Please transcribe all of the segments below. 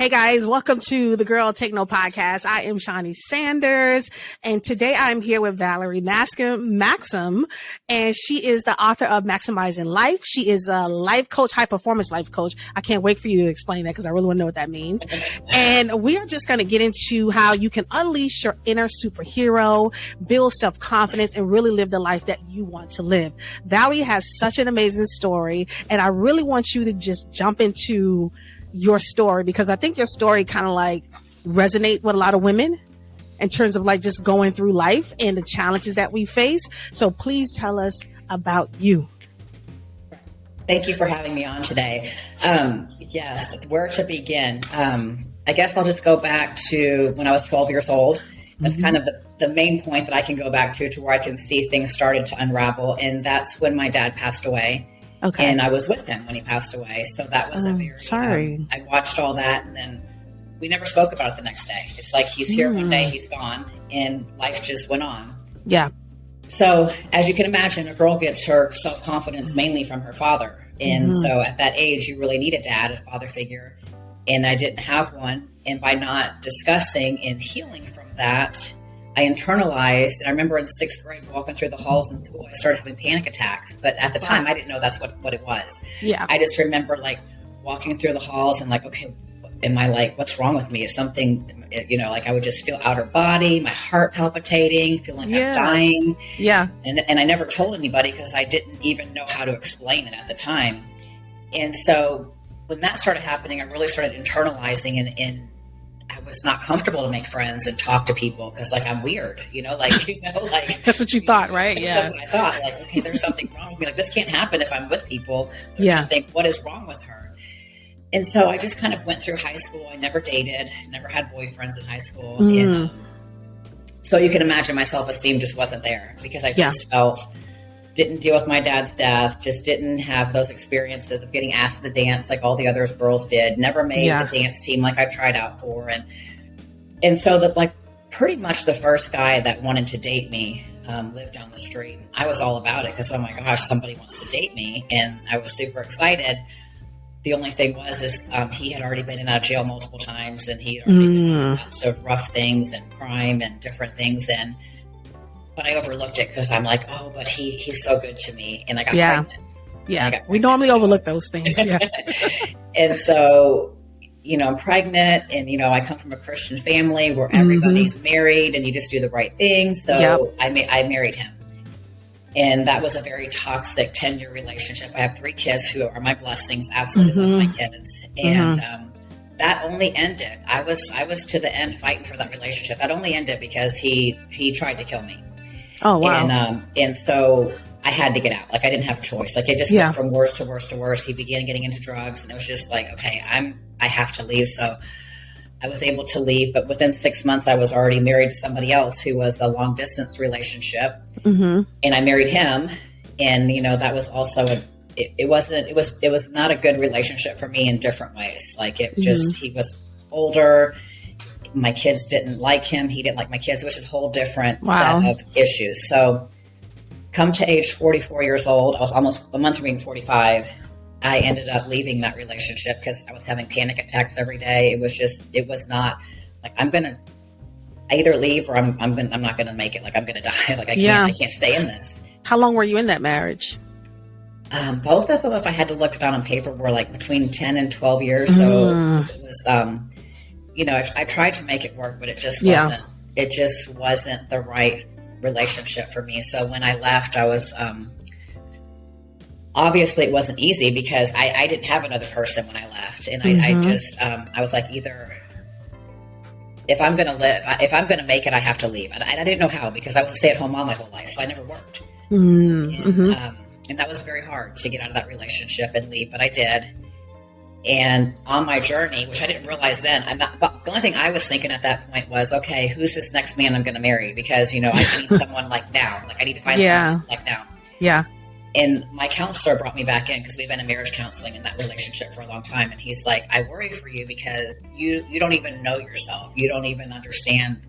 Hey guys, welcome to the Girl Take No podcast. I am Shawnee Sanders, and today I'm here with Valerie Maksym, and she is the author of Maksymizing Life. She is a life coach, high performance life coach. I can't wait for you to explain that because I really want to know what that means. And we are just going to get into how you can unleash your inner superhero, build self-confidence, and really live the life that you want to live. Valerie has such an amazing story, and I really want you to just jump into your story, because I think your story kind of like resonate with a lot of women in terms of like just going through life and the challenges that we face. So please tell us about you. Thank you for having me on today. Yes, where to begin? I guess I'll just go back to when I was 12 years old. That's kind of the main point that I can go back to where I can see things started to unravel. And that's when my dad passed away. Okay. And I was with him when he passed away. So that was a very, sorry. I watched all that, and then we never spoke about it the next day. It's like he's here one day, he's gone, and life just went on. Yeah. So as you can imagine, a girl gets her self-confidence mainly from her father. And so at that age, you really need a dad, a father figure. And I didn't have one. And by not discussing and healing from that, I internalized, and I remember in 6th grade walking through the halls in school, I started having panic attacks. But at the time, I didn't know that's what it was. Yeah. I just remember like walking through the halls and like, okay, am I like, what's wrong with me? Is something, like I would just feel outer body, my heart palpitating, feeling like I'm dying. Yeah. And I never told anybody because I didn't even know how to explain it at the time. And so when that started happening, I really started internalizing and I was not comfortable to make friends and talk to people because like I'm weird, like that's what you thought, right? Yeah. That's what I thought. Like, okay, there's something wrong with me. Like this can't happen if I'm with people. They're gonna think, what is wrong with her? And so I just kind of went through high school. I never dated, never had boyfriends in high school. And so you can imagine my self-esteem just wasn't there because I just didn't deal with my dad's death, just didn't have those experiences of getting asked to dance like all the other girls did, never made the dance team like I tried out for. And so that like pretty much the first guy that wanted to date me lived down the street. And I was all about it because, oh my gosh, somebody wants to date me. And I was super excited. The only thing was he had already been in and out of jail multiple times, and he had already been doing lots of rough things and crime and different things. But I overlooked it because I'm like, oh, but he's so good to me. And I got pregnant. Yeah. We normally overlook those things. Yeah. And so, I'm pregnant and, I come from a Christian family where everybody's married and you just do the right thing. So I married him. And that was a very toxic 10-year relationship. I have 3 kids who are my blessings. Absolutely love my kids. And that only ended. I was to the end fighting for that relationship. That only ended because he tried to kill me. Oh, wow. And so I had to get out. Like I didn't have a choice. Like it just went from worse to worse to worse. He began getting into drugs, and it was just like, okay, I have to leave. So I was able to leave, but within 6 months I was already married to somebody else who was a long distance relationship. And I married him. And, that was also it was not a good relationship for me in different ways. Like he was older. My kids didn't like him. He didn't like my kids. It was just a whole different set of issues. So come to age 44 years old, I was almost a month from being 45. I ended up leaving that relationship because I was having panic attacks every day. It was not like I either leave or I'm not going to make it. Like I'm going to die. Like I can't stay in this. How long were you in that marriage? Both of them, if I had to look it down on paper, were like between 10 and 12 years. So it was, I tried to make it work, but it just wasn't the right relationship for me. So when I left, I was, obviously it wasn't easy because I didn't have another person when I left. And I was like, either if I'm going to make it, I have to leave. And I didn't know how, because I was a stay-at-home mom my whole life. So I never worked. And that was very hard to get out of that relationship and leave, but I did. And on my journey, which I didn't realize then, but the only thing I was thinking at that point was, okay, who's this next man I'm going to marry? Because, I need someone like now. Like I need to find someone like now. Yeah. And my counselor brought me back in because we've been in marriage counseling in that relationship for a long time. And he's like, I worry for you because you don't even know yourself. You don't even understand,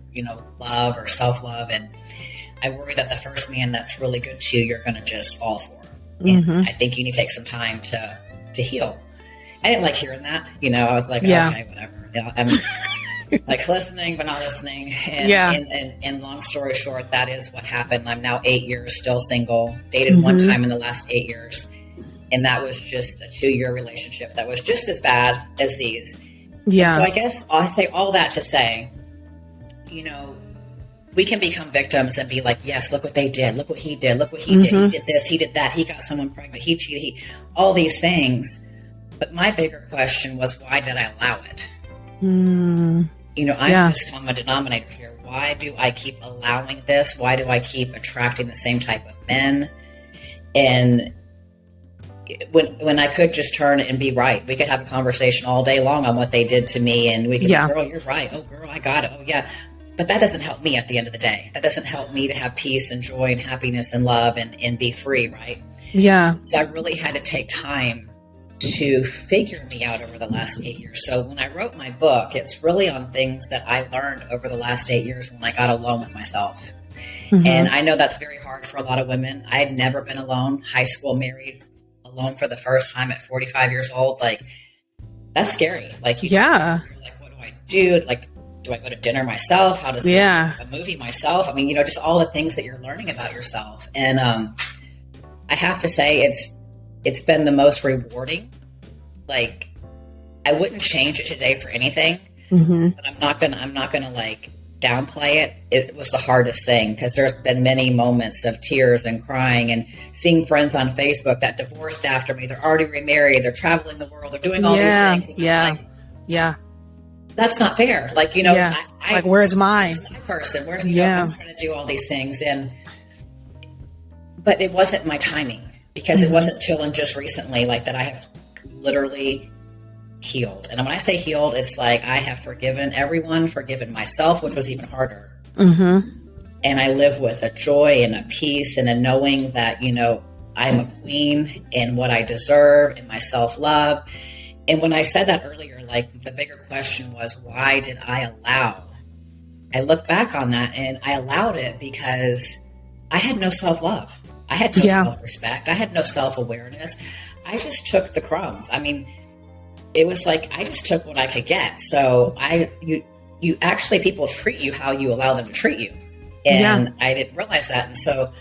love or self-love. And I worry that the first man that's really good to you, you're going to just fall for. And I think you need to take some time to heal. I didn't like hearing that, I was like, okay, whatever. I'm like listening, but not listening. And long story short, that is what happened. I'm now 8 years still single, dated one time in the last 8 years. And that was just a 2-year relationship that was just as bad as these. Yeah. So I guess I'll say all that to say, you know, we can become victims and be like, yes, look what they did. Look what he did. Look what he did. He did this. He did that. He got someone pregnant. He cheated. All these things. But my bigger question was, why did I allow it? You know, I'm this common denominator here. Why do I keep allowing this? Why do I keep attracting the same type of men? And when I could just turn and be right, we could have a conversation all day long on what they did to me. And we could be, girl, you're right. Oh, girl, I got it. Oh, yeah. But that doesn't help me at the end of the day. That doesn't help me to have peace and joy and happiness and love and be free, right? Yeah. So I really had to take time to figure me out over the last 8 years. So when I wrote my book, it's really on things that I learned over the last 8 years when I got alone with myself. And I know that's very hard for a lot of women. I had never been alone, high school, married, alone for the first time at 45 years old. Like, that's scary. Like, you're like, what do I do? Like, do I go to dinner myself? How does this a movie myself? I mean, you know, just all the things that you're learning about yourself. And I have to say it's been the most rewarding. Like, I wouldn't change it today for anything, but I'm not gonna like downplay it. It was the hardest thing because there's been many moments of tears and crying and seeing friends on Facebook that divorced after me. They're already remarried. They're traveling the world. They're doing all these things. And that's not fair. Like, you know, like, where's mine? Where's my person? Where's, you know, I'm trying to do all these things. But it wasn't my timing because it wasn't till just recently, like, that I have literally healed. And when I say healed, it's like, I have forgiven everyone, forgiven myself, which was even harder. And I live with a joy and a peace and a knowing that, you know, I'm a queen in what I deserve and my self-love. And when I said that earlier, like, the bigger question was, why did I allow? I look back on that and I allowed it because I had no self-love. I had no self-respect. I had no self-awareness. I just took the crumbs. I mean, it was like, I just took what I could get. So you actually, people treat you how you allow them to treat you. And I didn't realize that. And so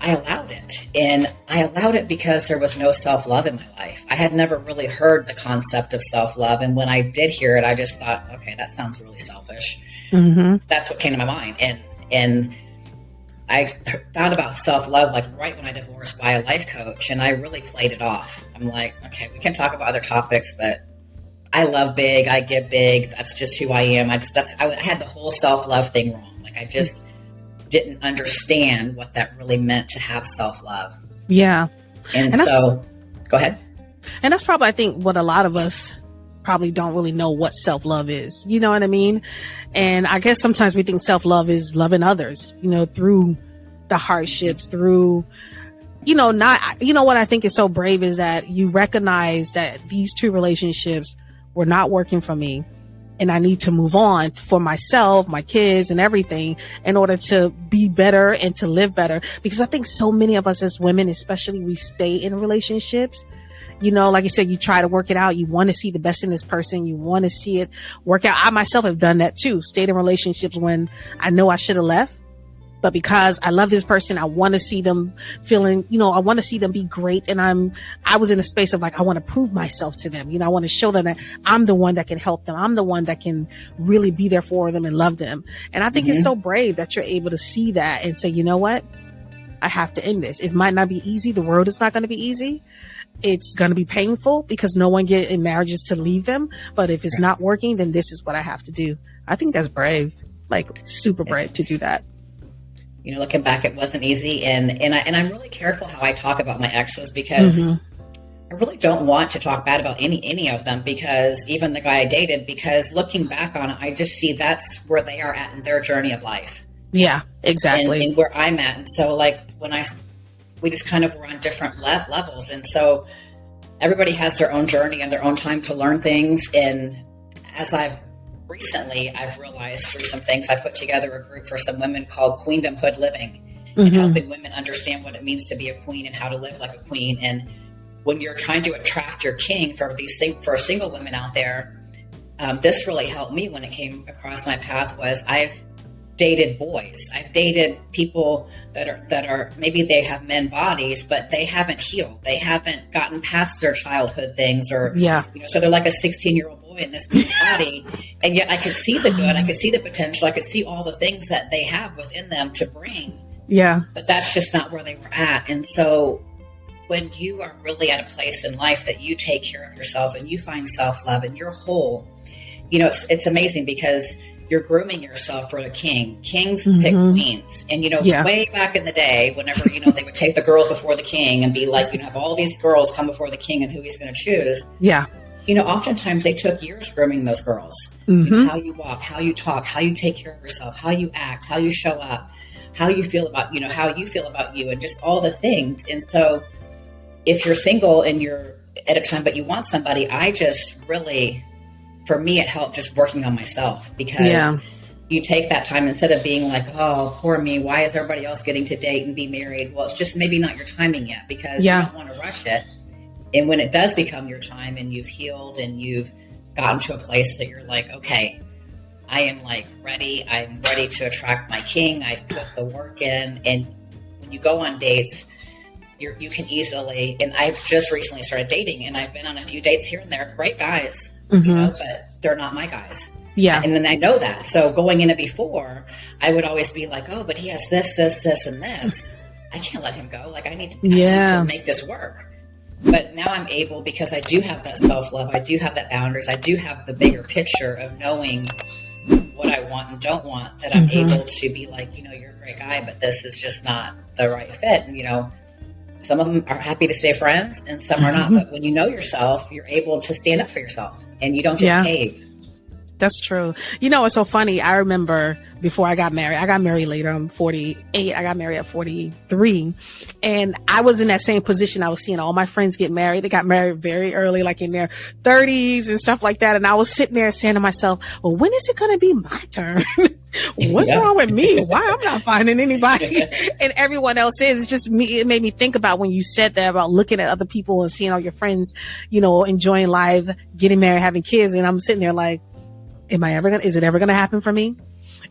I allowed it. And I allowed it because there was no self-love in my life. I had never really heard the concept of self-love. And when I did hear it, I just thought, okay, that sounds really selfish. That's what came to my mind. And I found about self-love like right when I divorced by a life coach, and I really played it off. I'm like, okay, we can talk about other topics, but I love big, I give big. That's just who I am. I had the whole self-love thing wrong. Like, I just didn't understand what that really meant to have self-love. And so go ahead. And that's probably, I think, what a lot of us probably don't really know what self-love is. You know what I mean? And I guess sometimes we think self-love is loving others, you know, through the hardships, through, you know, what I think is so brave is that you recognize that these two relationships were not working for me. And I need to move on for myself, my kids, and everything in order to be better and to live better. Because I think so many of us as women, especially, we stay in relationships. You know, like I said, you try to work it out. You want to see the best in this person. You want to see it work out. I myself have done that too. Stayed in relationships when I know I should have left. But because I love this person, I want to see them feeling, you know, I want to see them be great. And I was in a space of like, I want to prove myself to them. You know, I want to show them that I'm the one that can help them. I'm the one that can really be there for them and love them. And I think it's so brave that you're able to see that and say, you know what? I have to end this. It might not be easy. The world is not going to be easy. It's going to be painful because no one get in marriages to leave them. But if it's not working, then this is what I have to do. I think that's brave, like super brave to do that. You know, looking back, it wasn't easy. And I'm really careful how I talk about my exes because I really don't want to talk bad about any of them, because even the guy I dated, because looking back on it, I just see that's where they are at in their journey of life. Yeah, exactly. And where I'm at. And so like we just kind of were on different levels. And so everybody has their own journey and their own time to learn things. And as I've realized through some things, I put together a group for some women called Queendomhood Living, and helping women understand what it means to be a queen and how to live like a queen. And when you're trying to attract your king for single women out there, this really helped me when it came across my path was I've dated boys. I've dated people that are maybe they have men bodies, but they haven't healed. They haven't gotten past their childhood things, or so they're like a 16-year-old boy in this man's body, and yet I could see the good, I could see the potential, I could see all the things that they have within them to bring. Yeah, but that's just not where they were at. And so when you are really at a place in life that you take care of yourself and you find self-love and you're whole, it's amazing because you're grooming yourself for a king. Kings pick queens. And, way back in the day, whenever, they would take the girls before the king and be like, have all these girls come before the king and who he's going to choose. Yeah. Oftentimes they took years grooming those girls. How you walk, how you talk, how you take care of yourself, how you act, how you show up, how you feel about, how you feel about you, and just all the things. And so if you're single and you're at a time, but you want somebody, I just really... For me, it helped just working on myself because you take that time instead of being like, oh, poor me. Why is everybody else getting to date and be married? Well, it's just maybe not your timing yet because you don't want to rush it. And when it does become your time and you've healed and you've gotten to a place that you're like, okay, I am like ready. I'm ready to attract my king. I've put the work in. And when you go on dates, you can easily, and I've just recently started dating and I've been on a few dates here and there, great guys. But they're not my guys. Yeah. And then I know that. So going in it before, I would always be like, oh, but he has this, and this. I can't let him go. Like I need to make this work. But now I'm able, because I do have that self-love. I do have that boundaries. I do have the bigger picture of knowing what I want and don't want, that I'm able to be like, you're a great guy, but this is just not the right fit. And, some of them are happy to stay friends and some are not. But when you know yourself, you're able to stand up for yourself and you don't just cave. That's true. It's so funny. I remember before I got married later. I'm 48. I got married at 43. And I was in that same position. I was seeing all my friends get married. They got married very early, like in their 30s and stuff like that. And I was sitting there saying to myself, well, when is it going to be my turn? What's wrong with me? Why I'm not finding anybody? And everyone else is. It's just me. It made me think about when you said that about looking at other people and seeing all your friends, enjoying life, getting married, having kids. And I'm sitting there like, is it ever going to happen for me?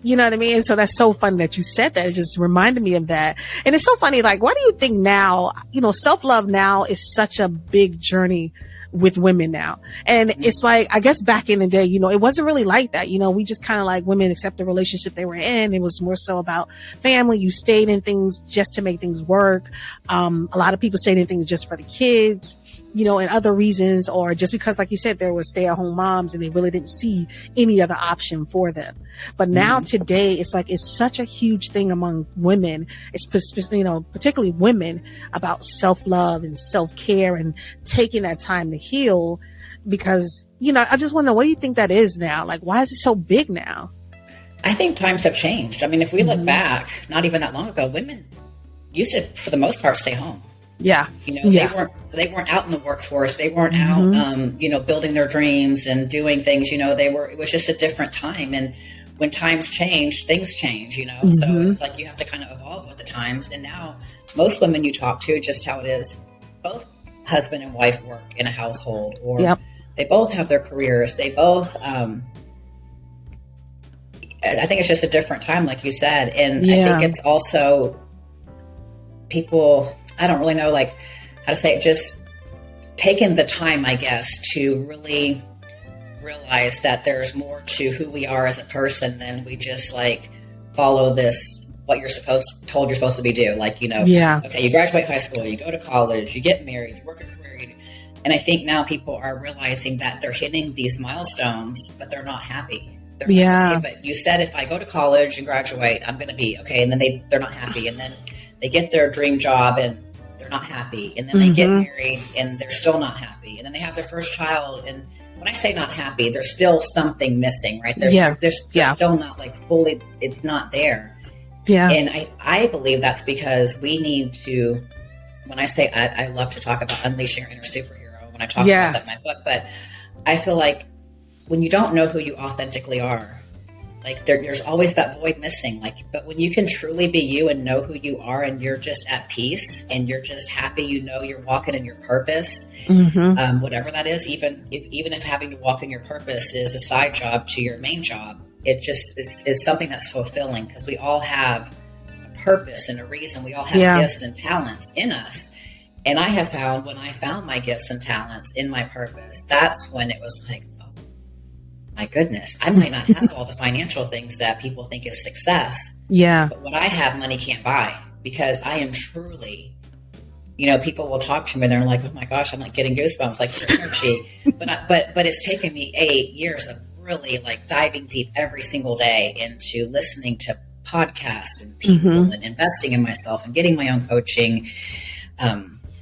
You know what I mean? And so that's so funny that you said that. It just reminded me of that. And it's so funny. Like, why do you think now, self-love now is such a big journey with women now? And it's like, I guess back in the day, it wasn't really like that. We just kind of like women accept the relationship they were in. It was more so about family. You stayed in things just to make things work. A lot of people stayed in things just for the kids, and other reasons, or just because, like you said, there were stay-at-home moms and they really didn't see any other option for them. But now today, it's like, it's such a huge thing among women, it's, particularly women, about self-love and self-care and taking that time to heal. Because, I just want to know, what do you think that is now? Like, why is it so big now? I think times have changed. I mean, if we look back, not even that long ago, women used to, for the most part, stay home. Yeah. They weren't out in the workforce. They weren't out, building their dreams and doing things, it was just a different time. And when times change, things change, so it's like, you have to kind of evolve with the times. And now most women you talk to, just how it is, both husband and wife work in a household, or they both have their careers. They both, I think it's just a different time, like you said. And I think it's also people, I don't really know like how to say it, just taking the time, I guess, to really realize that there's more to who we are as a person than we just like follow this, what you're told you're supposed to be do. Like, okay, you graduate high school, you go to college, you get married, you work a career. And I think now people are realizing that they're hitting these milestones, but they're not happy. They're like, okay, but you said if I go to college and graduate, I'm going to be okay. And then they're not happy. And then they get their dream job and they're not happy. And then they get married and they're still not happy. And then they have their first child. And when I say not happy, there's still something missing, right? There's still not like fully, it's not there. Yeah. And I believe that's because we need to, when I say, I love to talk about unleashing your inner superhero when I talk about that in my book, but I feel like when you don't know who you authentically are, Like there's always that void missing. Like, but when you can truly be you and know who you are, and you're just at peace and you're just happy, you know, you're walking in your purpose, whatever that is, even if having to walk in your purpose is a side job to your main job, it just is something that's fulfilling, because we all have a purpose and a reason. We all have gifts and talents in us. And I have found, when I found my gifts and talents in my purpose, that's when it was like, my goodness, I might not have all the financial things that people think is success. Yeah. But what I have, money can't buy, because I am truly, you know, people will talk to me and they're like, oh my gosh, I'm like getting goosebumps, like your energy. but it's taken me 8 years of really like diving deep every single day into listening to podcasts and people and investing in myself and getting my own coaching,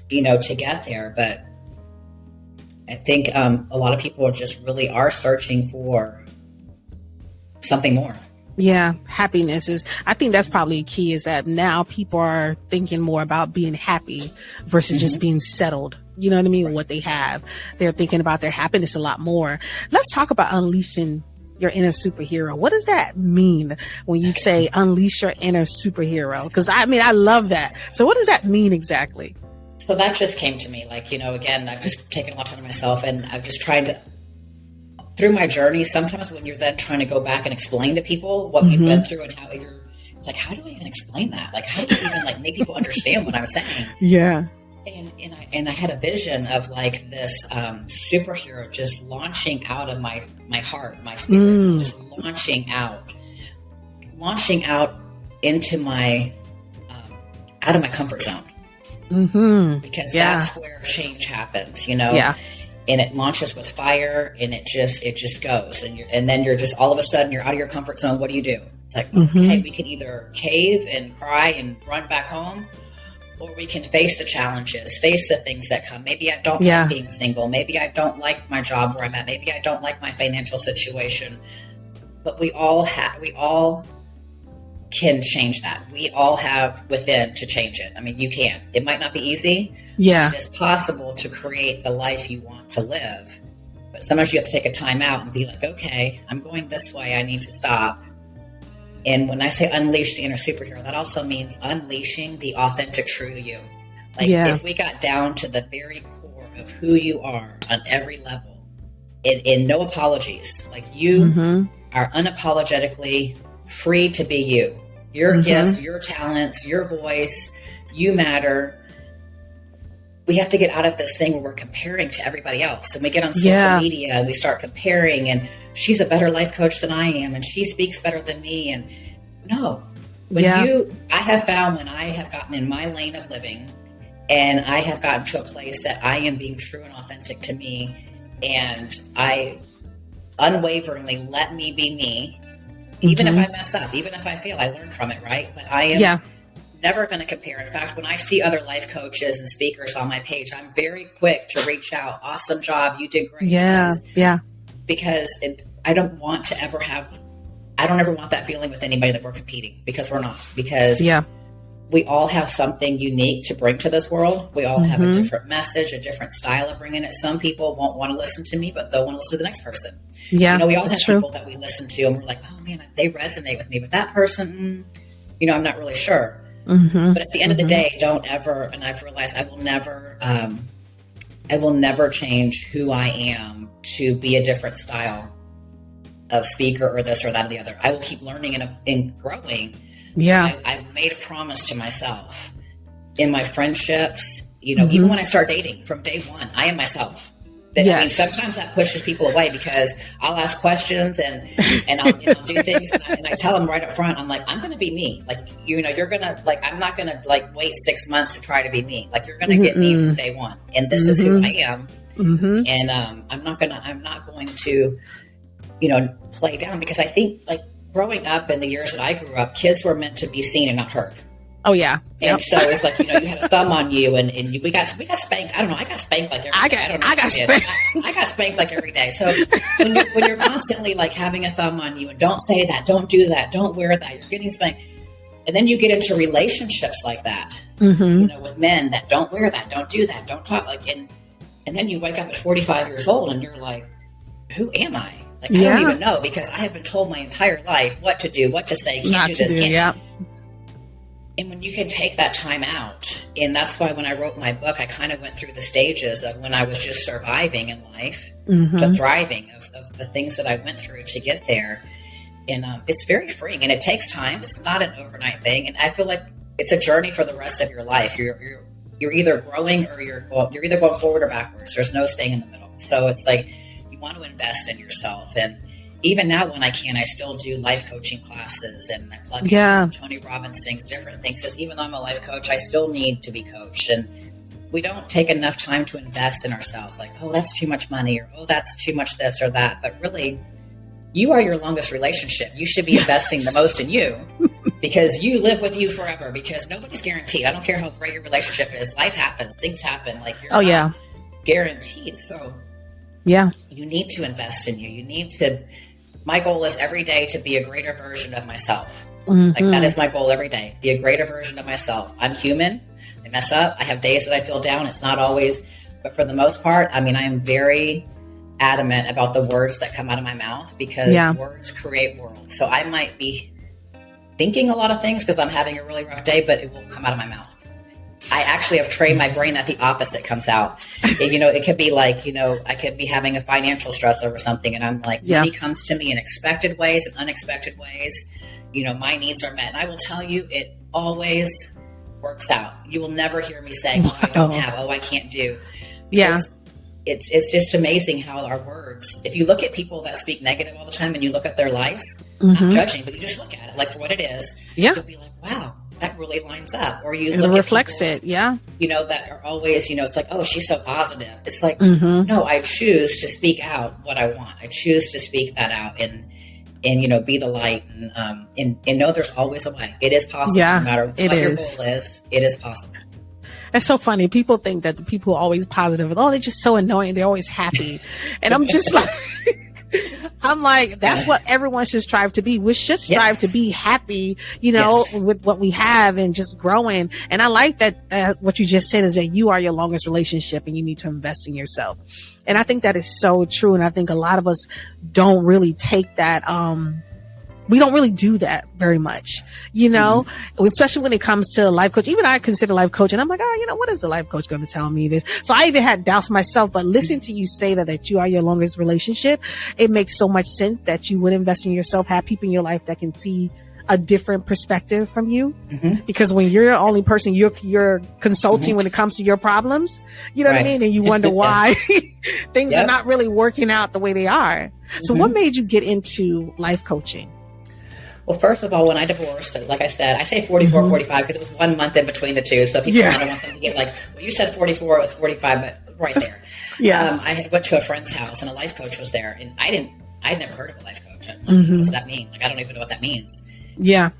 you know, to get there. But I think a lot of people just really are searching for something more. Yeah, happiness is, I think that's probably key, is that now people are thinking more about being happy versus just being settled. You know what I mean? Right. What they have. They're thinking about their happiness a lot more. Let's talk about unleashing your inner superhero. What does that mean when you say unleash your inner superhero? Because I mean, I love that. So what does that mean exactly? So that just came to me, like, you know, again, I've just taken a lot of time to myself, and I'm just trying to, through my journey, sometimes when you're then trying to go back and explain to people what you've been through and how it's like, how do I even explain that? Like, how do I even like make people understand what I'm saying? Yeah. And I had a vision of like this superhero just launching out of my heart, my spirit, just launching out into my, out of my comfort zone. Because that's where change happens, you know, and it launches with fire, and it just goes, and then you're just, all of a sudden you're out of your comfort zone. What do? It's like, okay, we can either cave and cry and run back home, or we can face the challenges, face the things that come. Maybe I don't like being single. Maybe I don't like my job where I'm at. Maybe I don't like my financial situation, but we all can change that. We all have within to change it. I mean, you can. It might not be easy. Yeah. It is possible to create the life you want to live. But sometimes you have to take a time out and be like, okay, I'm going this way. I need to stop. And when I say unleash the inner superhero, that also means unleashing the authentic, true you. Like if we got down to the very core of who you are on every level, and no apologies, like you are unapologetically free to be you. Your gifts, your talents, your voice, you matter. We have to get out of this thing where we're comparing to everybody else, and we get on social media and we start comparing, and she's a better life coach than I am, and she speaks better than me. And no, I have found, when I have gotten in my lane of living, and I have gotten to a place that I am being true and authentic to me, and I unwaveringly let me be me. Even if I mess up, even if I fail, I learn from it, right? But I am never going to compare. In fact, when I see other life coaches and speakers on my page, I'm very quick to reach out. Awesome job. You did great. Because I don't want to ever I don't ever want that feeling with anybody that we're competing, because we're not. Because we all have something unique to bring to this world. We all have a different message, a different style of bringing it. Some people won't want to listen to me, but they'll want to listen to the next person. Yeah, you know, we all have people that we listen to, and we're like, oh man, they resonate with me. But that person, you know, I'm not really sure. But at the end of the day, don't ever, and I've realized I will never change who I am to be a different style of speaker or this or that or the other. I will keep learning and growing. Yeah. I've made a promise to myself in my friendships, you know, even when I start dating, from day one, I am myself. I mean, sometimes that pushes people away, because I'll ask questions and I'll do things, and I tell them right up front, I'm like, I'm going to be me. Like, you know, you're going to, like, I'm not going to like wait 6 months to try to be me. Like, you're going to get me from day one, and this is who I am. And I'm not going to, you know, play down, because I think, like, growing up in the years that I grew up, kids were meant to be seen and not heard. Oh yeah. And so it's like, you know, you had a thumb on you, and we got spanked. I don't know. I got spanked like every day. I got spanked like every day. So when you're constantly like having a thumb on you, and don't say that, don't do that, don't wear that, you're getting spanked. And then you get into relationships like that, you know, with men that don't wear that, don't do that, don't talk, like, and then you wake up at 45 years old and you're like, who am I? Like, I don't even know, because I have been told my entire life what to do, what to say, can't Not do to this, do, can't. And when you can take that time out, and that's why when I wrote my book, I kind of went through the stages of when I was just surviving in life to thriving of the things that I went through to get there. And it's very freeing, and it takes time. It's not an overnight thing. And I feel like it's a journey for the rest of your life. You're either growing or you're either going forward or backwards. There's no staying in the middle. So it's like, you want to invest in yourself. And even now, when I can, I still do life coaching classes, and I plug into some Tony Robbins things, different things. Because even though I'm a life coach, I still need to be coached. And we don't take enough time to invest in ourselves. Like, oh, that's too much money, or oh, that's too much this or that. But really, you are your longest relationship. You should be investing the most in you, because you live with you forever, because nobody's guaranteed. I don't care how great your relationship is. Life happens. Things happen. Like, you're not guaranteed. So you need to invest in you. You need to, my goal is every day to be a greater version of myself. Like, that is my goal every day. Be a greater version of myself. I'm human. I mess up. I have days that I feel down. It's not always, but for the most part, I mean, I am very adamant about the words that come out of my mouth, because words create worlds. So I might be thinking a lot of things because I'm having a really rough day, but it won't come out of my mouth. I actually have trained my brain that the opposite comes out. It could be like, I could be having a financial stress over something, and I'm like, money comes to me in expected ways and unexpected ways. My needs are met. And I will tell you, it always works out. You will never hear me saying, oh, I don't have, oh, I can't do. Because it's just amazing how our words, if you look at people that speak negative all the time and you look at their lives, not judging, but you just look at it like for what it is, you'll be like, wow, that really lines up. Or you look reflects at people, it. That are always, it's like, oh, she's so positive. It's like, no, I choose to speak out what I want. I choose to speak that out and be the light, and know there's always a way. It is possible. No matter what your goal is, it is possible. It's so funny. People think that the people are always positive. Oh, they're just so annoying. They're always happy. And I'm just like, that's what everyone should strive to be. We should strive to be happy, with what we have and just growing. And I like that what you just said is that you are your longest relationship and you need to invest in yourself. And I think that is so true. And I think a lot of us don't really take that, we don't really do that very much, especially when it comes to life coach. Even I consider life coach, and I'm like, what is the life coach going to tell me this? So I even had doubts myself, but listening to you say that you are your longest relationship, it makes so much sense that you would invest in yourself, have people in your life that can see a different perspective from you. Because when you're the only person you're consulting when it comes to your problems, you know what I mean? And you wonder why things are not really working out the way they are. So what made you get into life coaching? Well, first of all, when I divorced, like I said, I say 44, 45 because it was 1 month in between the two. So people, I don't want them to get like, well, you said 44, it was 45, but right there. I had went to a friend's house and a life coach was there, and I'd never heard of a life coach. What does that mean? Like, I don't even know what that means. And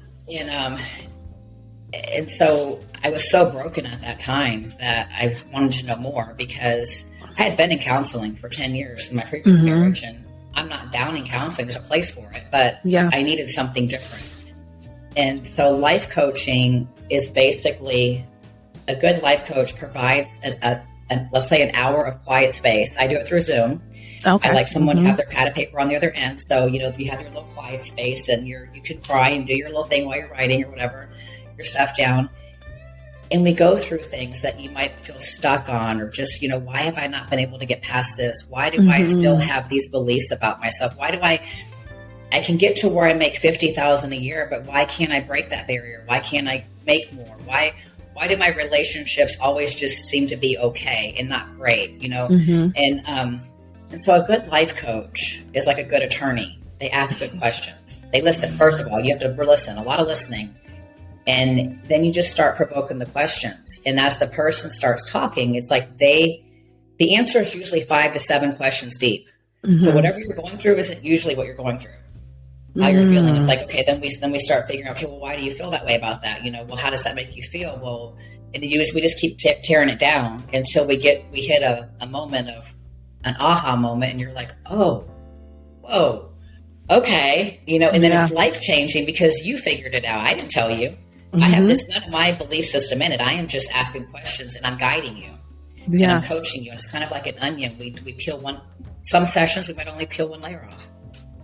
so I was so broken at that time that I wanted to know more, because I had been in counseling for 10 years in my previous marriage, and I'm not downing counseling. There's a place for it, but I needed something different. And so life coaching is basically, a good life coach provides let's say an hour of quiet space. I do it through Zoom. Okay. I like someone to have their pad of paper on the other end. So, you have your little quiet space, and you can cry and do your little thing while you're writing or whatever, your stuff down. And we go through things that you might feel stuck on, or just, why have I not been able to get past this? Why do I still have these beliefs about myself? Why do I can get to where I make $50,000 a year, but why can't I break that barrier? Why can't I make more? Why do my relationships always just seem to be okay and not great? And so a good life coach is like a good attorney. They ask good questions. They listen. First of all, you have to listen, a lot of listening. And then you just start provoking the questions. And as the person starts talking, it's like the answer is usually 5 to 7 questions deep. So whatever you're going through isn't usually what you're going through. How you're feeling. It's like, okay, then we start figuring out, okay, well, why do you feel that way about that? Well, how does that make you feel? Well, and we just keep tearing it down until we hit a moment of an aha moment, and you're like, oh, whoa, okay. And then it's life changing because you figured it out. I didn't tell you. I have none of my belief system in it. I am just asking questions, and I'm guiding you. And I'm coaching you. And it's kind of like an onion. We peel some sessions, we might only peel one layer off.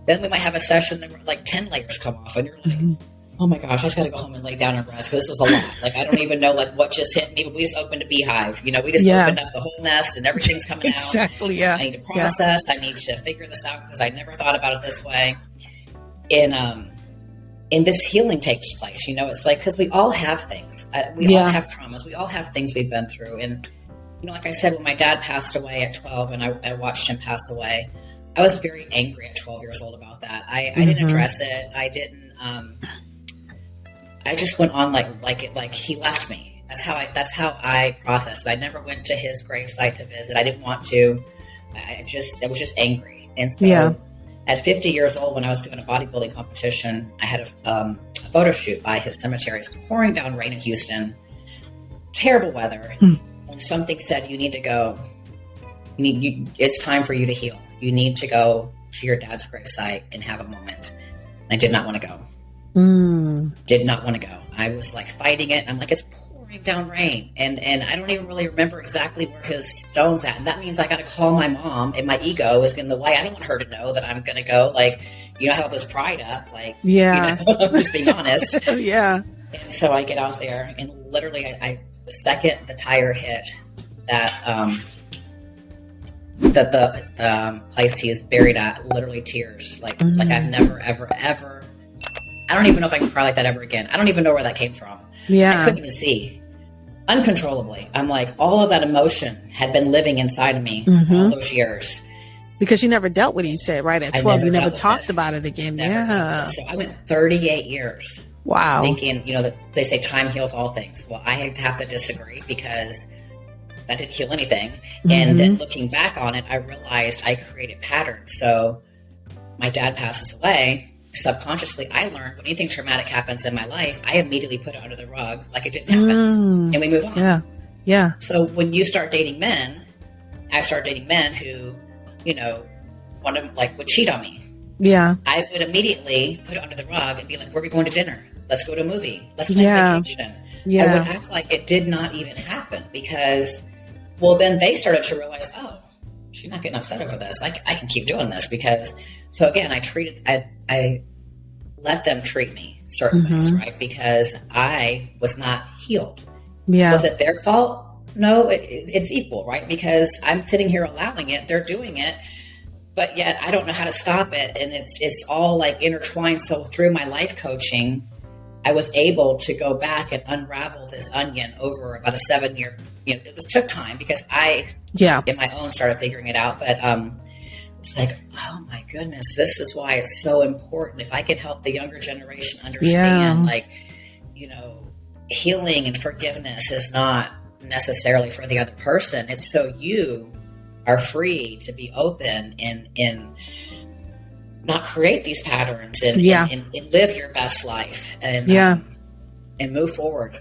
Then we might have a session that like 10 layers come off and you're like, oh my gosh, I just got to go home and lay down and rest because this was a lot. Like, I don't even know like what just hit me, but we just opened a beehive. You know, we just opened up the whole nest and everything's coming out. Exactly, yeah. I need to process. I need to figure this out because I never thought about it this way. And this healing takes place, you know, it's like, because we all have things. We all have traumas. We all have things we've been through. And, you know, like I said, when my dad passed away at 12 and I watched him pass away, I was very angry at 12 years old about that. I didn't address it. I didn't, I just went on like he left me. That's how I processed it. I never went to his gravesite to visit. I didn't want to. I was just angry. And so at 50 years old, when I was doing a bodybuilding competition, I had a photo shoot by his cemetery. It was pouring down rain in Houston, terrible weather. And something said, you need to go. It's time for you to heal. You need to go to your dad's gravesite and have a moment. And I did not want to go. Did not want to go. I was like fighting it. I'm like, it's pouring down rain. And I don't even really remember exactly where his stone's at. And that means I got to call my mom and my ego is in the way. I don't want her to know that I'm going to go. Like, you know, I have all this pride up. Like, you know, I'm just being honest. And so I get out there and literally the second the tire hit that, the place he is buried at, literally tears. Like I've never, ever, I don't even know if I can cry like that ever again. I don't even know where that came from. I couldn't even see. Uncontrollably. I'm like, all of that emotion had been living inside of me all those years. Because you never dealt with it, you said, right? At 12, you never talked about it again. So I went 38 years. Wow. Thinking, you know, that they say time heals all things. Well, I have to disagree because that didn't heal anything. And then looking back on it, I realized I created patterns. So my dad passes away. Subconsciously, I learned when anything traumatic happens in my life, I immediately put it under the rug like it didn't happen. And we move on. So when you start dating men, I started dating men who, you know, would cheat on me. I would immediately put it under the rug and be like, where are we going to dinner? Let's go to a movie. Let's plan vacation. I would act like it did not even happen because, well, then they started to realize, oh, she's not getting upset over this. I can keep doing this because, so again, I let them treat me certain ways, right? Because I was not healed. Was it their fault? No, it's equal, right? Because I'm sitting here allowing it, they're doing it, but yet I don't know how to stop it. And it's all like intertwined. So through my life coaching, I was able to go back and unravel this onion over about a 7-year, you know, took time because I, in my own started figuring it out. But, it's like, oh my goodness, this is why it's so important. If I can help the younger generation understand, like, you know, healing and forgiveness is not necessarily for the other person. It's so you are free to be open and not create these patterns and live your best life and move forward.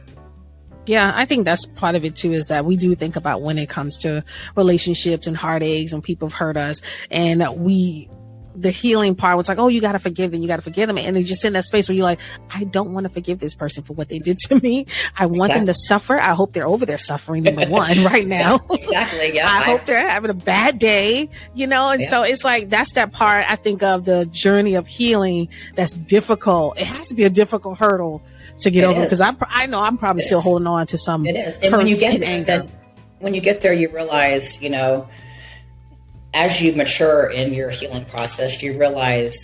Yeah, I think that's part of it too, is that we do think about when it comes to relationships and heartaches and people have hurt us, and the healing part was like, oh, you got to forgive them. You got to forgive them. And they just in that space where you're like, I don't want to forgive this person for what they did to me. I want them to suffer. I hope they're over their suffering, number one, right now. Exactly. Yeah. I hope they're having a bad day, you know? And so it's like, that's that part, I think, of the journey of healing that's difficult. It has to be a difficult hurdle to get over, because I know I'm probably still holding on to some. It is. And when you get there, when you get there, you realize, you know, as you mature in your healing process, you realize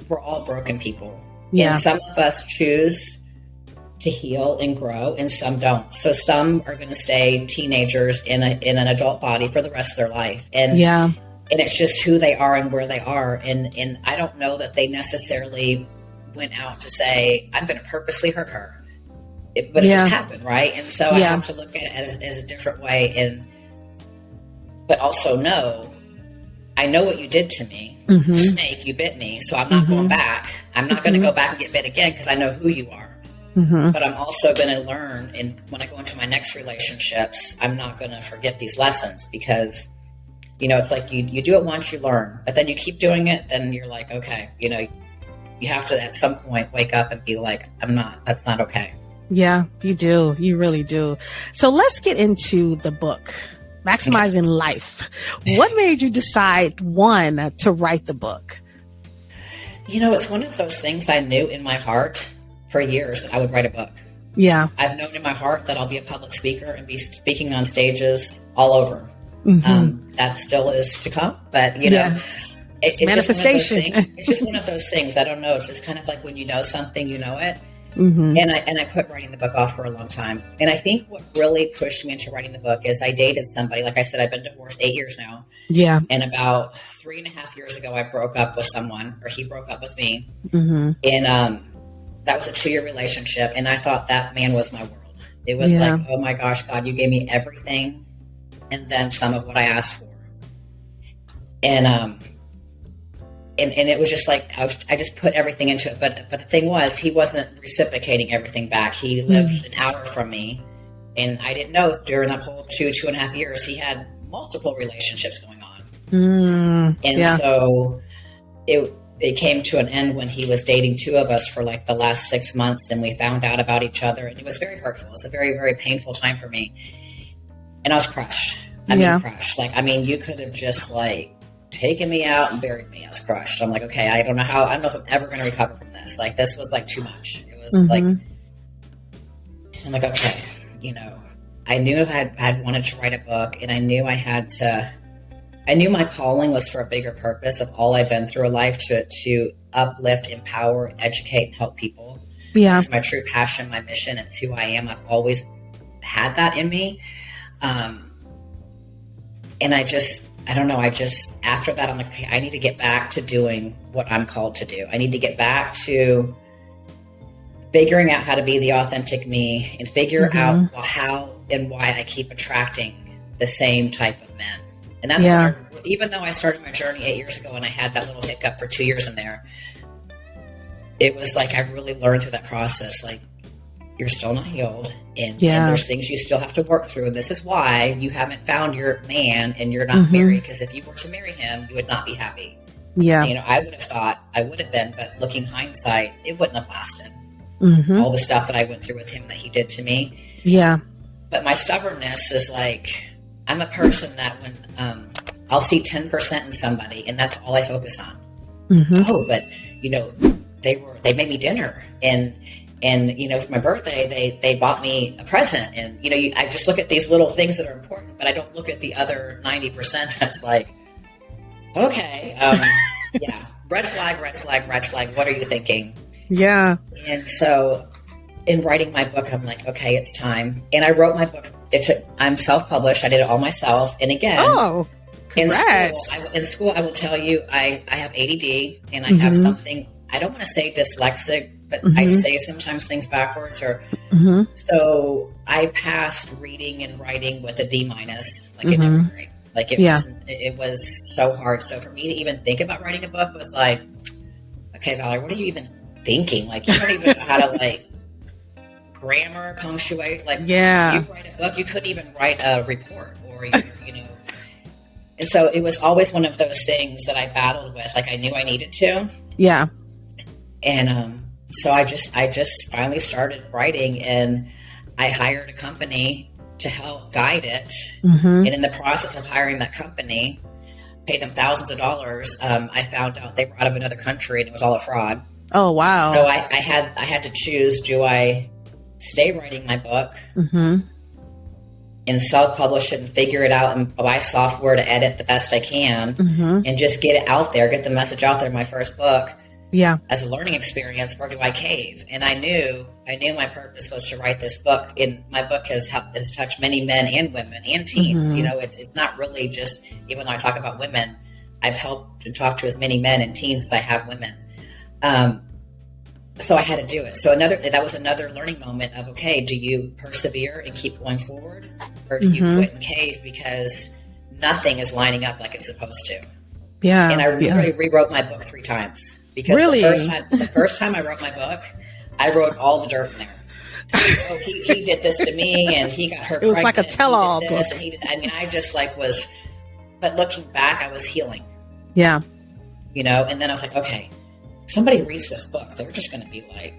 we're all broken people. Yeah. And some of us choose to heal and grow, and some don't. So some are going to stay teenagers in an adult body for the rest of their life. And it's just who they are and where they are. And I don't know that they necessarily went out to say, I'm going to purposely hurt her. But it just happened, right? And so I have to look at it as a different way, but also know, I know what you did to me. Snake, you bit me, so I'm not going back. I'm not going to go back and get bit again because I know who you are. But I'm also going to learn, and when I go into my next relationships, I'm not going to forget these lessons, because, you know, it's like you do it once, you learn, but then you keep doing it, then you're like, okay, you know, you have to at some point wake up and be like, that's not okay. Yeah, you do. You really do. So let's get into the book, Maksymizing Life. What made you decide, one, to write the book? It's one of those things I knew in my heart for years that I would write a book. Yeah. I've known in my heart that I'll be a public speaker and be speaking on stages all over. That still is to come, but it's manifestation. It's just one of those things. I don't know. It's just kind of like when you know something, you know it. And I put writing the book off for a long time. And I think what really pushed me into writing the book is I dated somebody. Like I said, I've been divorced 8 years now. Yeah. And about 3.5 years ago, I broke up with someone, or he broke up with me. And that was a 2-year relationship. And I thought that man was my world. It was like, oh my gosh, God, you gave me everything. And then some of what I asked for. And it was just like, I just put everything into it. But the thing was, he wasn't reciprocating everything back. He lived an hour from me. And I didn't know during that whole 2.5 years, he had multiple relationships going on. So it came to an end when he was dating 2 of us for like the last 6 months. And we found out about each other. And it was very hurtful. It was a very, very painful time for me. And I was crushed. I mean, crushed. You could have just taken me out and buried me. I was crushed. I'm like, okay, I don't know if I'm ever going to recover from this. This was too much. It was I'm like, okay, I knew I'd wanted to write a book, and I knew I knew my calling was for a bigger purpose of all I've been through in life to uplift, empower, educate, and help people. Yeah. It's my true passion, my mission. It's who I am. I've always had that in me. And I don't know. After that, I'm like, okay, I need to get back to doing what I'm called to do. I need to get back to figuring out how to be the authentic me and figure out how and why I keep attracting the same type of men. And that's even though I started my journey 8 years ago and I had that little hiccup for 2 years in there, it was like I really learned through that process, you're still not healed and there's things you still have to work through. And this is why you haven't found your man and you're not married. Because if you were to marry him, you would not be happy. Yeah. I would have thought I would have been, but looking hindsight, it wouldn't have lasted. All the stuff that I went through with him that he did to me. Yeah. But my stubbornness is I'm a person that when I'll see 10% in somebody and that's all I focus on. Oh, but they made me dinner and for my birthday, they bought me a present. And, I just look at these little things that are important, but I don't look at the other 90% that's okay, red flag, red flag, red flag. What are you thinking? Yeah. And so in writing my book, I'm like, okay, it's time. And I wrote my book. I'm self-published. I did it all myself. And again, in school, I will tell you, I have ADD and I have something, I don't want to say dyslexic, but I say sometimes things backwards so I passed reading and writing with a D-, in 8th grade. It was so hard. So for me to even think about writing a book was okay, Valerie, what are you even thinking? You don't even know how to grammar, punctuate. You write a book, you couldn't even write a report or, And so it was always one of those things that I battled with. I knew I needed to. Yeah. And, so I just finally started writing and I hired a company to help guide it. And in the process of hiring that company, paid them thousands of dollars. I found out they were out of another country and it was all a fraud. Oh, wow. So I had to choose, do I stay writing my book and self-publish it and figure it out and buy software to edit the best I can and just get it out there, get the message out there, my first book. Yeah. As a learning experience, or do I cave? And I knew my purpose was to write this book. And my book has touched many men and women and teens. It's not really just, even though I talk about women, I've helped and talked to as many men and teens as I have women. So I had to do it. So that was another learning moment of, okay, do you persevere and keep going forward, or do you quit and cave because nothing is lining up like it's supposed to? Yeah. And I rewrote my book 3 times. Because the first time I wrote my book, I wrote all the dirt in there. Oh, he did this to me, and he got her. It was like a tell-all book. And I just was. But looking back, I was healing. Yeah. And then I was like, okay, somebody reads this book, they're just going to be like,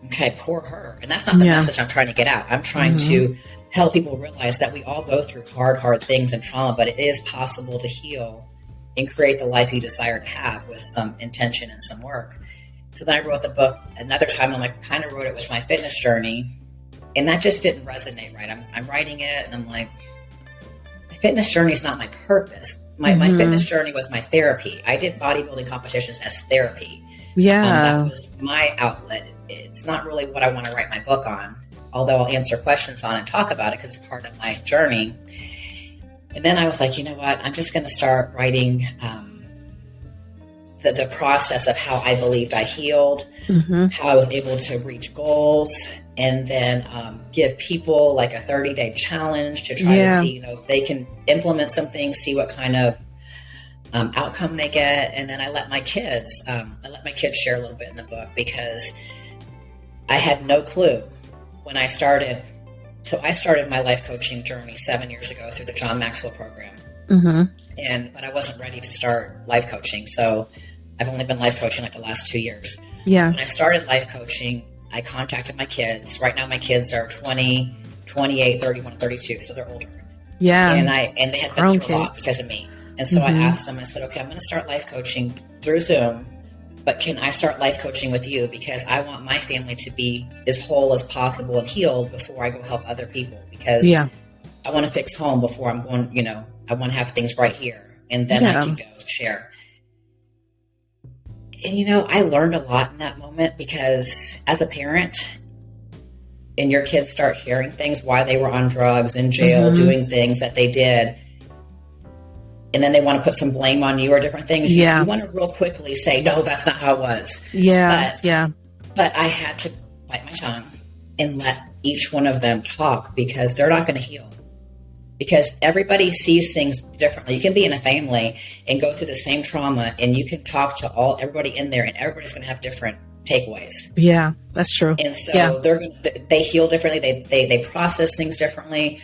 okay, poor her. And that's not the message I'm trying to get out. I'm trying to help people realize that we all go through hard things and trauma, but it is possible to heal and create the life you desire to have with some intention and some work. So then I wrote the book another time. I kind of wrote it with my fitness journey, and that just didn't resonate right. I'm writing it, and I'm like, my fitness journey is not my purpose. My fitness journey was my therapy. I did bodybuilding competitions as therapy. Yeah. That was my outlet. It's not really what I want to write my book on, although I'll answer questions on and talk about it because it's part of my journey. And then I was like, you know what? I'm just going to start writing the process of how I believed I healed, how I was able to reach goals, and then give people like a 30-day challenge to try to see, if they can implement some things, see what kind of outcome they get. And then I let my kids share a little bit in the book, because I had no clue when I started. So I started my life coaching journey 7 years ago through the John Maxwell program. But I wasn't ready to start life coaching. So I've only been life coaching like the last 2 years. Yeah. When I started life coaching, I contacted my kids. Right now my kids are 20, 28, 31, 32. So they're older. Yeah. And they had been through a lot because of me. And so I asked them, I said, okay, I'm going to start life coaching through Zoom, but can I start life coaching with you? Because I want my family to be as whole as possible and healed before I go help other people. Because I want to fix home before I'm going, I want to have things right here. And then I can go share. And, I learned a lot in that moment, because as a parent, and your kids start sharing things, why they were on drugs, in jail, doing things that they did, and then they want to put some blame on you or different things. You want to real quickly say, no, that's not how it was. But I had to bite my tongue and let each one of them talk, because they're not going to heal. Because everybody sees things differently. You can be in a family and go through the same trauma, and you can talk to everybody in there, and everybody's going to have different takeaways. Yeah, that's true. And so they heal differently. They process things differently.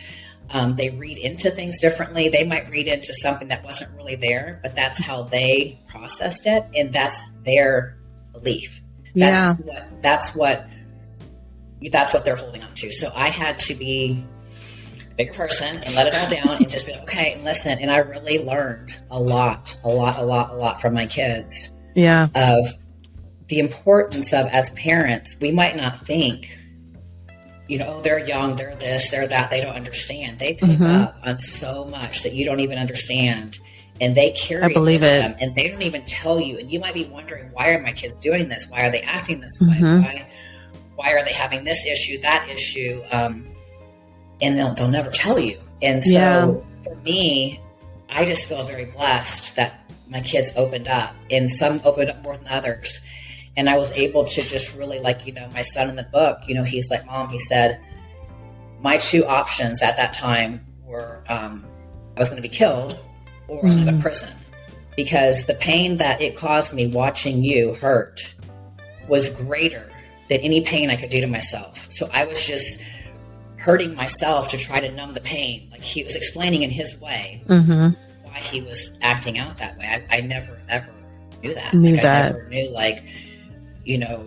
They read into things differently. They might read into something that wasn't really there, but that's how they processed it, and that's their belief. That's what they're holding on to. So I had to be a bigger person and let it all down and just be like, okay, and listen. And I really learned a lot from my kids. Yeah. Of the importance of, as parents, we might not think, they're young, they're this, they're that, they don't understand. They pick up on so much that you don't even understand. And they carry it with them, and they don't even tell you. And you might be wondering, why are my kids doing this? Why are they acting this way? Why are they having this issue, that issue? And they'll never tell you. And so for me, I just feel very blessed that my kids opened up, and some opened up more than others. And I was able to just really, my son in the book, he's like, Mom, he said, my two options at that time were I was going to be killed, or I was going to go to prison. Because the pain that it caused me watching you hurt was greater than any pain I could do to myself. So I was just hurting myself to try to numb the pain. Like, he was explaining in his way why he was acting out that way. I never, ever knew that. I never knew,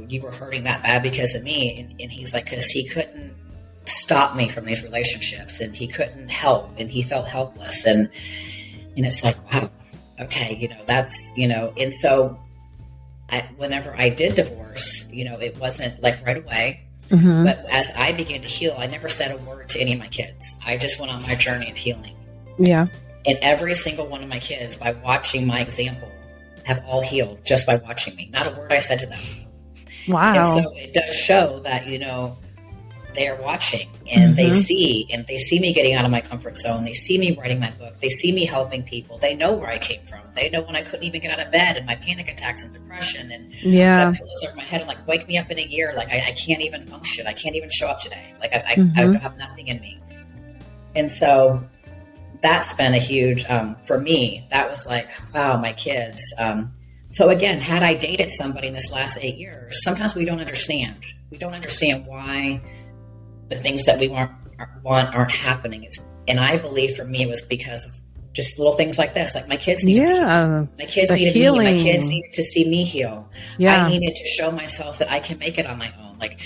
you were hurting that bad because of me. And he's like, because he couldn't stop me from these relationships, and he couldn't help, and he felt helpless. And it's like, wow, okay, that's, and so whenever I did divorce, it wasn't like right away. But as I began to heal, I never said a word to any of my kids. I just went on my journey of healing. Yeah. And every single one of my kids, by watching my example, have all healed just by watching me. Not a word I said to them. Wow. And so it does show that, they are watching, and they see me getting out of my comfort zone. They see me writing my book. They see me helping people. They know where I came from. They know when I couldn't even get out of bed, and my panic attacks and depression, and the pillows over my head, and like, wake me up in a year. Like, I can't even function. I can't even show up today. Like, I have nothing in me. And so that's been a huge, for me, that was like, wow, my kids. So again, had I dated somebody in this last 8 years, sometimes we don't understand. We don't understand why the things that we want aren't happening. And I believe for me, it was because of just little things like this. Like, my kids needed my kids needed healing. Me. My kids needed to see me heal. I needed to show myself that I can make it on my own. Like,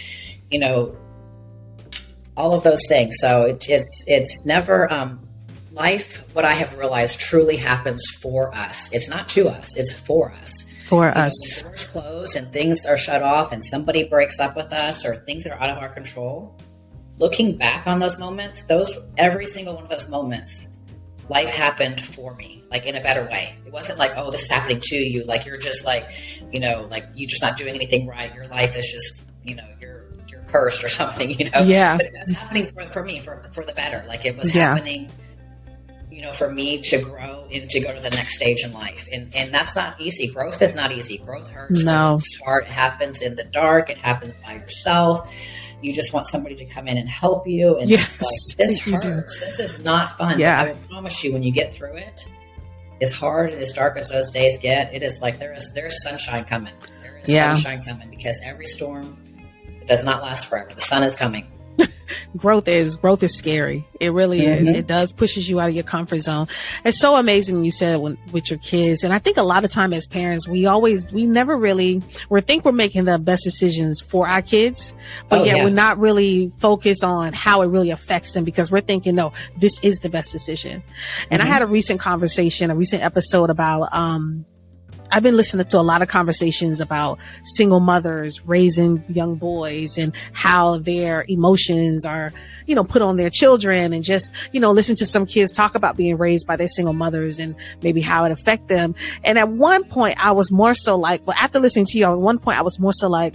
all of those things. So it's never life, what I have realized, truly happens for us. It's not to us, it's for us. For us. When doors close and things are shut off and somebody breaks up with us or things that are out of our control, looking back on those moments, every single one of those moments, life happened for me, like in a better way. It wasn't like, oh, this is happening to you. Like you're just like, like you're just not doing anything right. Your life is just, you're cursed or something, Yeah. But it was happening for me, for the better. Like it was happening, for me to grow and to go to the next stage in life. And that's not easy. Growth is not easy. Growth hurts. No. It's hard. It happens in the dark. It happens by yourself. You just want somebody to come in and help you. And yes, this hurts. This is not fun. Yeah. But I will promise you, when you get through it, as hard and as dark as those days get, it is like there's sunshine coming. There is sunshine coming, because every storm, it does not last forever. The sun is coming. Growth is scary. It really is. It does pushes you out of your comfort zone. It's so amazing you said with your kids. And I think a lot of time as parents, we never really, we think we're making the best decisions for our kids, but we're not really focused on how it really affects them, because we're thinking, no, this is the best decision. And I had a recent episode about, I've been listening to a lot of conversations about single mothers raising young boys and how their emotions are, put on their children, and just, listen to some kids talk about being raised by their single mothers and maybe how it affect them. And at one point I was more so like, after listening to you, at one point I was more so like,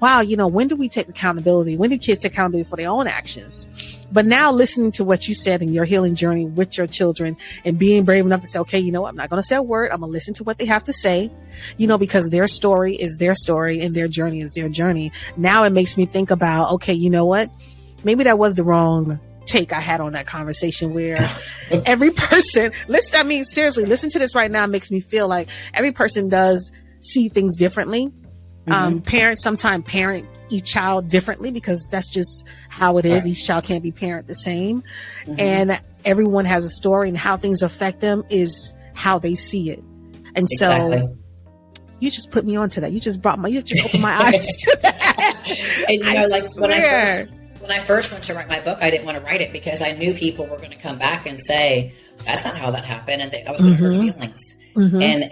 wow, when do we take accountability? When do kids take accountability for their own actions? But now listening to what you said in your healing journey with your children and being brave enough to say, okay, I'm not going to say a word. I'm going to listen to what they have to say, because their story is their story and their journey is their journey. Now it makes me think about, okay, you know what? Maybe that was the wrong take I had on that conversation, where every person, seriously, listen to this right now. It makes me feel like every person does see things differently. Parents sometimes parent each child differently, because that's just how it is. Right. Each child can't be parent the same. And everyone has a story, and how things affect them is how they see it. And so you just put me onto that. You just opened my eyes to that. And when I first went to write my book, I didn't want to write it because I knew people were going to come back and say, that's not how that happened. And I was going to hurt feelings. And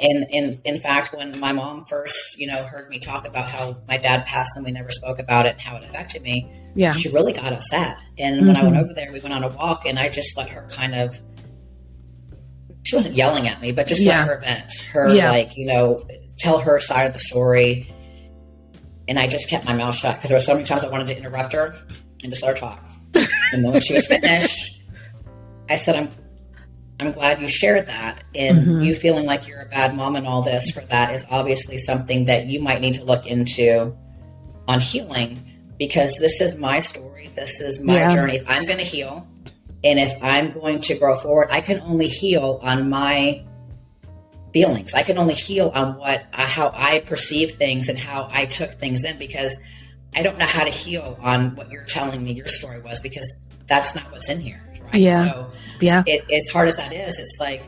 in fact, when my mom first, heard me talk about how my dad passed and we never spoke about it and how it affected me, she really got upset. And when I went over there, we went on a walk, and I just let her she wasn't yelling at me, but just let her vent, tell her side of the story. And I just kept my mouth shut, because there were so many times I wanted to interrupt her and just let her talk. And then when she was finished, I said, I'm glad you shared that, and you feeling like you're a bad mom and all this, for that is obviously something that you might need to look into on healing, because this is my story. This is my journey. If I'm going to heal, and if I'm going to grow forward, I can only heal on my feelings. I can only heal on how I perceive things and how I took things in, because I don't know how to heal on what you're telling me your story was, because that's not what's in here. Right? So as hard as that is, it's like,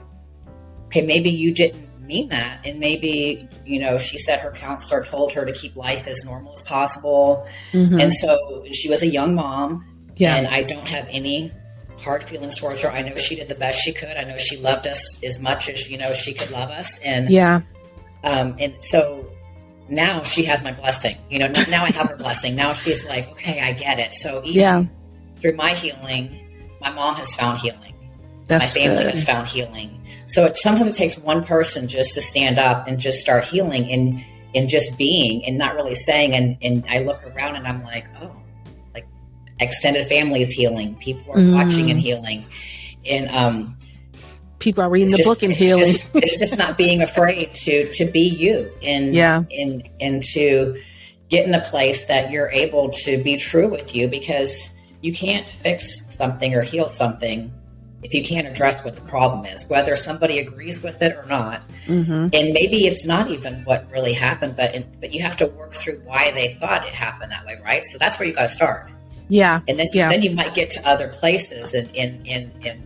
okay, maybe you didn't mean that. And maybe, she said her counselor told her to keep life as normal as possible. And so she was a young mom, and I don't have any hard feelings towards her. I know she did the best she could. I know she loved us as much as, she could love us. And, and so now she has my blessing, now I have her blessing. Now she's like, okay, I get it. So even through my healing, my mom has found healing. My family has found healing. So sometimes it takes one person just to stand up and just start healing and just being, and not really saying. And I look around and I'm like, oh, like extended family is healing. People are watching and healing. And people are reading the book and healing. It's just not being afraid to be you and to get in a place that you're able to be true with you, because you can't fix something or heal something if you can't address what the problem is, whether somebody agrees with it or not. And maybe it's not even what really happened, but you have to work through why they thought it happened that way, right? So that's where you got to start. And then you might get to other places and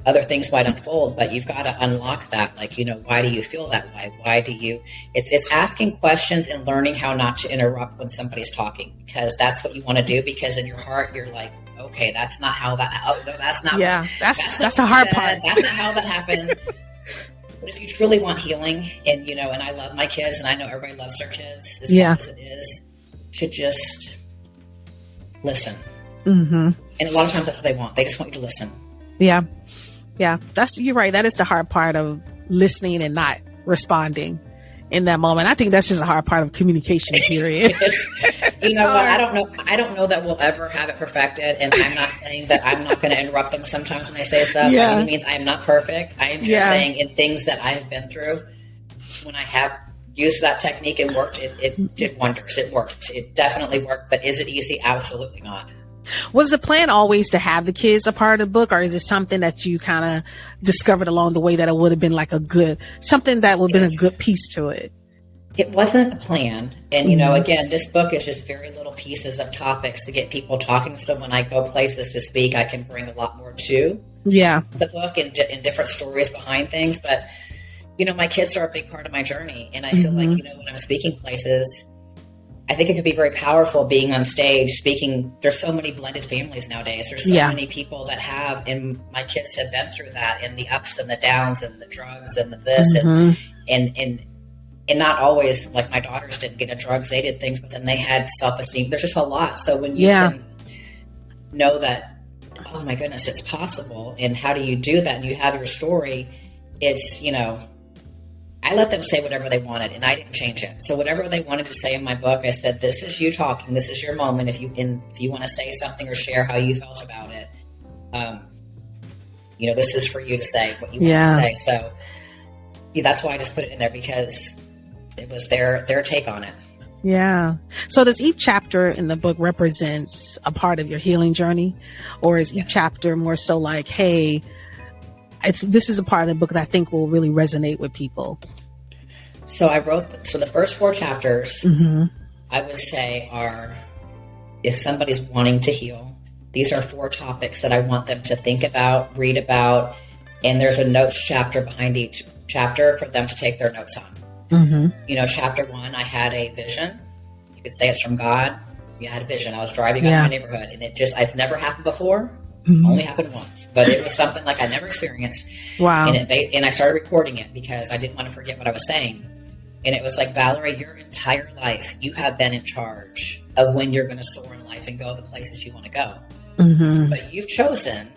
other things might unfold, but you've got to unlock that. Like, why do you feel that way? Why do you, it's asking questions and learning how not to interrupt when somebody's talking, because that's what you want to do. Because in your heart, you're like, okay, that's not how that, no, that's not, that's the hard part. That's not how that happened. But if you truly want healing, and, and I love my kids, and I know everybody loves their kids as well as it is, to just listen. Mm-hmm. And a lot of times that's what they want. They just want you to listen. Yeah. Yeah. You're right. That is the hard part of listening and not responding in that moment. I think that's just a hard part of communication, period. What? I don't know that we'll ever have it perfected. And I'm not saying that I'm not going to interrupt them sometimes when they say stuff. By any means, I am not perfect. I am just saying, in things that I have been through, when I have used that technique and worked, it did wonders. It worked. It definitely worked. But is it easy? Absolutely not. Was the plan always to have the kids a part of the book, or is it something that you kind of discovered along the way that it would have been like something that would have been a good piece to it? It wasn't a plan. And, again, this book is just very little pieces of topics to get people talking. So when I go places to speak, I can bring a lot more to the book and different stories behind things. But, my kids are a big part of my journey. And I feel like, when I'm speaking places, I think it could be very powerful being on stage speaking. There's so many blended families nowadays. There's so many people that have, and my kids have been through that, and the ups and the downs and the drugs and the this and not always, like, my daughters didn't get into drugs. They did things, but then they had self-esteem. There's just a lot. So when you can know that, oh my goodness, it's possible. And how do you do that? And you have your story. It's, I let them say whatever they wanted, and I didn't change it. So whatever they wanted to say in my book, I said, this is you talking. This is your moment. If you want to say something or share how you felt about it, this is for you to say what you want to say. So that's why I just put it in there, because it was their take on it. Yeah. So does each chapter in the book represents a part of your healing journey, or is each chapter more so like, hey, this is a part of the book that I think will really resonate with people? So the first 4 chapters, I would say, are, if somebody's wanting to heal, these are 4 topics that I want them to think about, read about, and there's a notes chapter behind each chapter for them to take their notes on. Chapter 1, I had a vision. You could say it's from God. I had a vision. I was driving out my neighborhood, and it's never happened before. It's only happened once, but it was something like I never experienced. Wow. And I started recording it because I didn't want to forget what I was saying. And it was like, Valerie, your entire life, you have been in charge of when you're going to soar in life and go the places you want to go. But you've chosen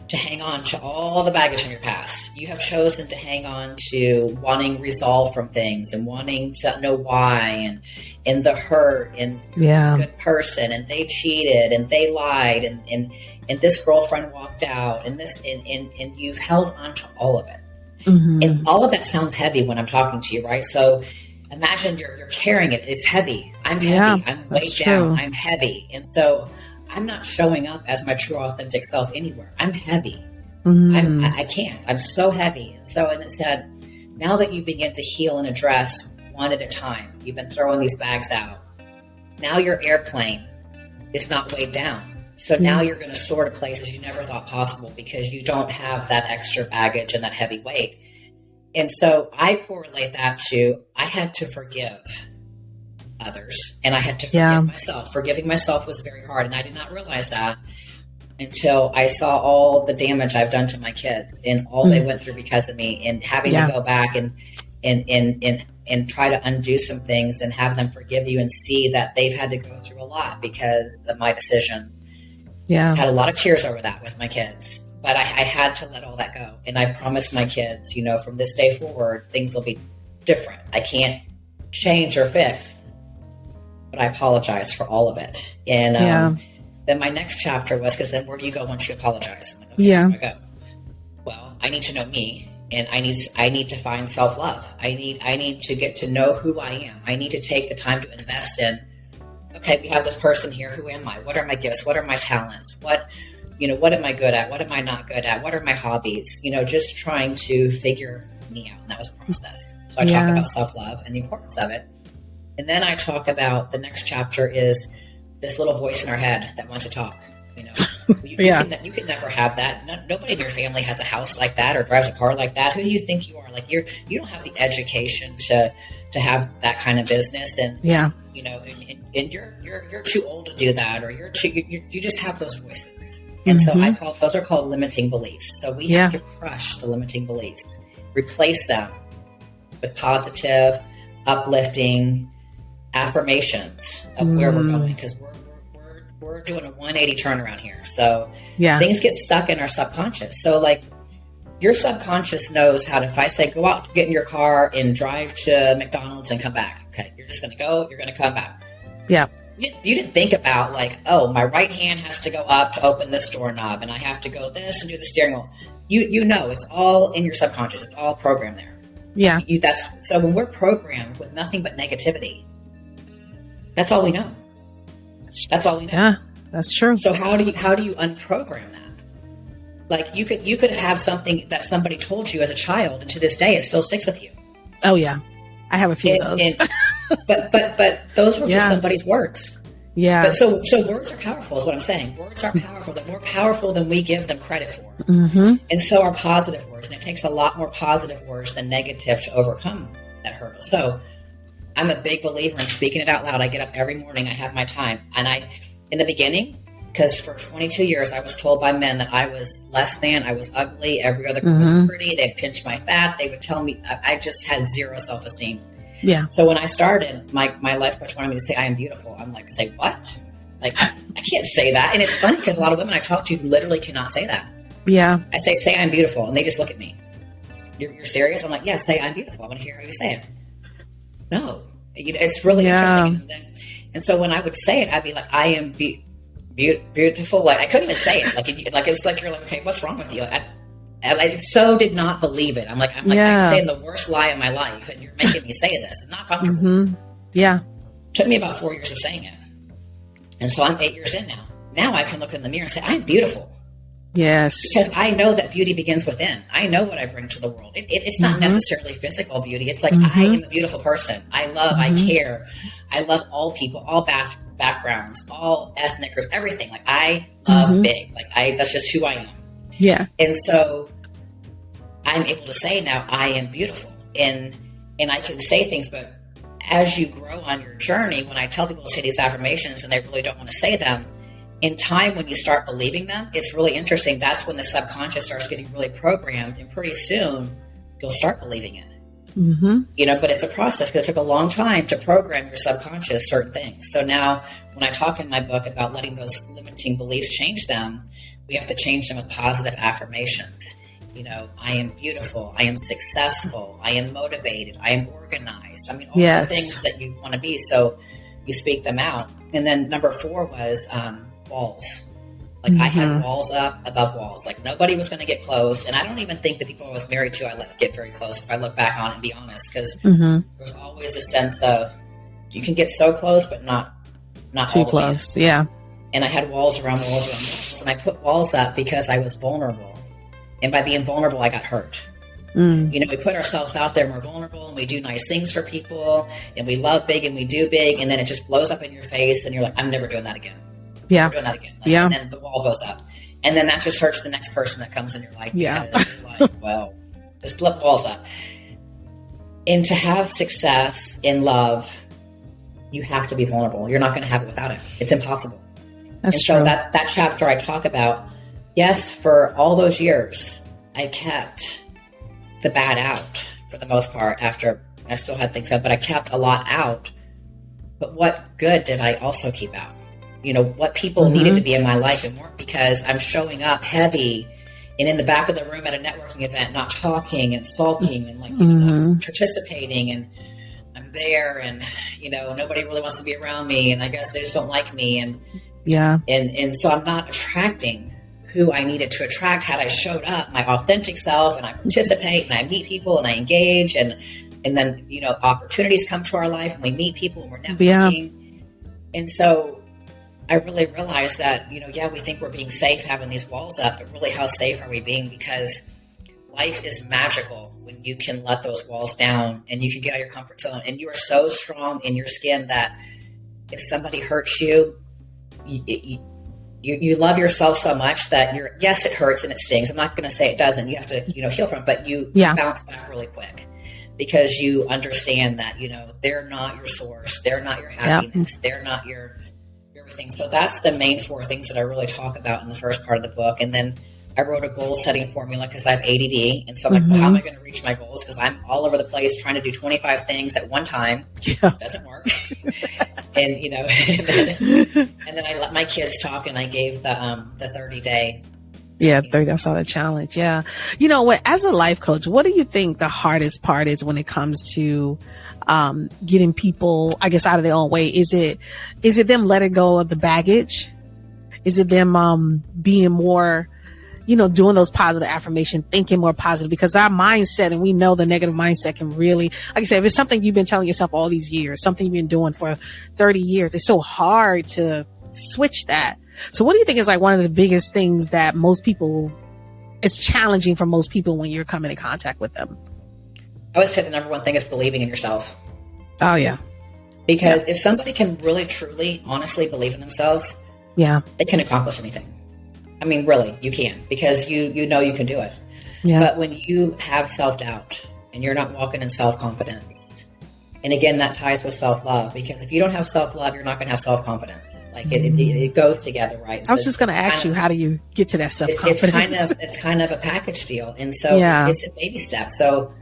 to hang on to all the baggage from your past. You have chosen to hang on to wanting resolve from things and wanting to know why, and the hurt, and you're a good person, and they cheated and they lied, and this girlfriend walked out, and this, and you've held on to all of it. And all of that sounds heavy when I'm talking to you, right? So imagine you're carrying it. It's heavy. I'm heavy. I'm weighed down. I'm heavy. And so I'm not showing up as my true, authentic self anywhere. I'm heavy. I can't. I'm so heavy. And it said, now that you begin to heal and address one at a time, you've been throwing these bags out. Now your airplane is not weighed down. So now you're going to soar to places you never thought possible, because you don't have that extra baggage and that heavy weight. And so I correlate that to, I had to forgive others, and I had to forgive myself. Forgiving myself was very hard, and I did not realize that until I saw all the damage I've done to my kids and all they went through because of me, and having to go back and try to undo some things and have them forgive you and see that they've had to go through a lot because of my decisions. I had a lot of tears over that with my kids, but I had to let all that go. And I promised my kids, from this day forward, things will be different. I can't change or fix, but I apologize for all of it. And then my next chapter was, because then where do you go once you apologize? I'm like, okay, where do I go? Well, I need to know me, and I need to find self-love. I need to get to know who I am. I need to take the time to invest in, okay, we have this person here. Who am I? What are my gifts? What are my talents? What am I good at? What am I not good at? What are my hobbies? Just trying to figure me out. And that was a process. So I talk about self-love and the importance of it. And then I talk about, the next chapter is this little voice in our head that wants to talk, You can never have that. Nobody in your family has a house like that or drives a car like that. Who do you think you are? Like you don't have the education to have that kind of business. And you know, and you're too old to do that, or you just have those voices. And so those are called limiting beliefs. So we have to crush the limiting beliefs, replace them with positive, uplifting affirmations of where we're going, because we're doing a 180 turnaround here. So things get stuck in our subconscious. So like your subconscious knows how to, if I say, go out, get in your car and drive to McDonald's and come back. Okay. You're just going to go, you're going to come back. Yeah. You didn't think about like, oh, my right hand has to go up to open this doorknob and I have to go this and do the steering wheel. You know, it's all in your subconscious. It's all programmed there. Yeah. So when we're programmed with nothing but negativity, that's all we know. That's all we know. Yeah, that's true. So how do you unprogram that? Like you could have something that somebody told you as a child, and to this day it still sticks with you. Oh yeah, I have a few of those. But those were just somebody's words. Yeah. But so words are powerful, is what I'm saying. Words are powerful. They're more powerful than we give them credit for. And so are positive words, and it takes a lot more positive words than negative to overcome that hurdle. So I'm a big believer in speaking it out loud. I get up every morning. I have my time. And in the beginning, because for 22 years, I was told by men that I was less than, I was ugly. Every other girl was pretty. They'd pinch my fat. They would tell me I just had zero self-esteem. Yeah. So when I started, my life coach wanted me to say, I am beautiful. I'm like, say what? Like, I can't say that. And it's funny because a lot of women I talk to literally cannot say that. Yeah. I say I'm beautiful. And they just look at me. You're serious? I'm like, yes, say I'm beautiful. I want to hear how you say it. No, it's really interesting. And so when I would say it, I'd be like, I am beautiful. Like I couldn't even say it. Like it's like, you're like, okay, what's wrong with you? I so did not believe it. I'm I'm saying the worst lie of my life, and you're making me say this. It's not comfortable. Yeah. Took me about 4 years of saying it. And so I'm 8 years in now. Now I can look in the mirror and say, I'm beautiful. Yes. Because I know that beauty begins within. I know what I bring to the world. It's not necessarily physical beauty. It's like, I am a beautiful person. I love, I care. I love all people, all backgrounds, all ethnic groups, everything. Like I love big. Like that's just who I am. Yeah. And so I'm able to say now, I am beautiful. And I can say things, but as you grow on your journey, when I tell people to say these affirmations and they really don't want to say them, in time, when you start believing them, it's really interesting. That's when the subconscious starts getting really programmed, and pretty soon you'll start believing it. You know, but it's a process because it took a long time to program your subconscious certain things. So now when I talk in my book about letting those limiting beliefs change them, we have to change them with positive affirmations. You know, I am beautiful. I am successful. I am motivated. I am organized. I mean, all the things that you want to be. So you speak them out. And then number 4 was, walls. Like I had walls up above walls. Like nobody was going to get close. And I don't even think the people I was married to, I let get very close. If I look back on it and be honest, because there's always a sense of you can get so close, but not too all the close. way. Yeah. And I had walls around walls around walls. And I put walls up because I was vulnerable. And by being vulnerable, I got hurt. You know, we put ourselves out there and we're vulnerable and we do nice things for people and we love big and we do big. And then it just blows up in your face and you're like, I'm never doing that again. Yeah. Doing that again. And then the wall goes up. And then that just hurts the next person that comes in your life. Because you're like, well, just flip walls up. And to have success in love, you have to be vulnerable. You're not going to have it without it. It's impossible. That's true. So that chapter I talk about, yes, for all those years, I kept the bad out for the most part. After I still had things up, but I kept a lot out. But what good did I also keep out? You know, what people needed to be in my life and weren't, because I'm showing up heavy and in the back of the room at a networking event, not talking and sulking and like, you know, not participating, and I'm there and, you know, nobody really wants to be around me. And I guess they just don't like me. And so I'm not attracting who I needed to attract had I showed up my authentic self and I participate and I meet people and I engage and then, you know, opportunities come to our life and we meet people and we're networking. And so I really realized that, you know, we think we're being safe having these walls up, but really how safe are we being? Because life is magical when you can let those walls down and you can get out of your comfort zone and you are so strong in your skin that if somebody hurts you, you love yourself so much that yes, it hurts and it stings. I'm not going to say it doesn't. You have to, heal from it, but you bounce back really quick because you understand that, they're not your source. They're not your happiness. They're not your everything. So that's the main 4 things that I really talk about in the first part of the book. And then I wrote a goal setting formula because I have ADD. And so I'm like, well, how am I going to reach my goals? Because I'm all over the place trying to do 25 things at one time. Yeah. It doesn't work. And, and then I let my kids talk and I gave the 30-day. Yeah, 30, I saw the challenge. Yeah. As a life coach, what do you think the hardest part is when it comes to getting people, I guess, out of their own way? Is it them letting go of the baggage? Is it them being more, doing those positive affirmation, thinking more positive? Because our mindset, and we know the negative mindset can really, like I said, if it's something you've been telling yourself all these years, something you've been doing for 30 years, it's so hard to switch that. So what do you think is like one of the biggest things that it's challenging for most people when you're coming in contact with them? I would say the number one thing is believing in yourself. Oh, yeah. Because if somebody can really, truly, honestly believe in themselves, they can accomplish anything. I mean, really, you can, because you know you can do it. Yeah. But when you have self-doubt and you're not walking in self-confidence, and again, that ties with self-love, because if you don't have self-love, you're not going to have self-confidence. Like it goes together, right? So I was just going to ask you, how do you get to that self-confidence? It's kind of a package deal. And so it's a baby step. So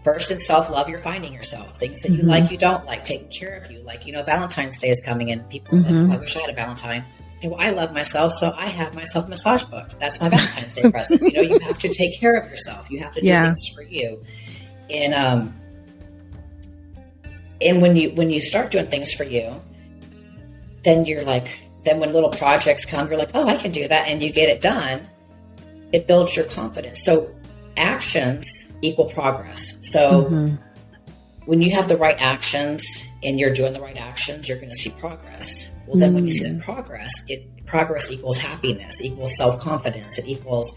first in self-love, you're finding yourself, things that you like, you don't like, taking care of you. Like, Valentine's Day is coming and people are like, oh, I wish I had a Valentine. Okay, well, I love myself, so I have myself a massage booked. That's my Valentine's Day present. You have to take care of yourself. You have to do things for you. And when you start doing things for you, then then when little projects come, you're like, oh, I can do that. And you get it done. It builds your confidence. So actions equal progress. So when you have the right actions and you're doing the right actions, you're going to see progress. Well, then when you see that progress equals happiness, equals self-confidence. It equals,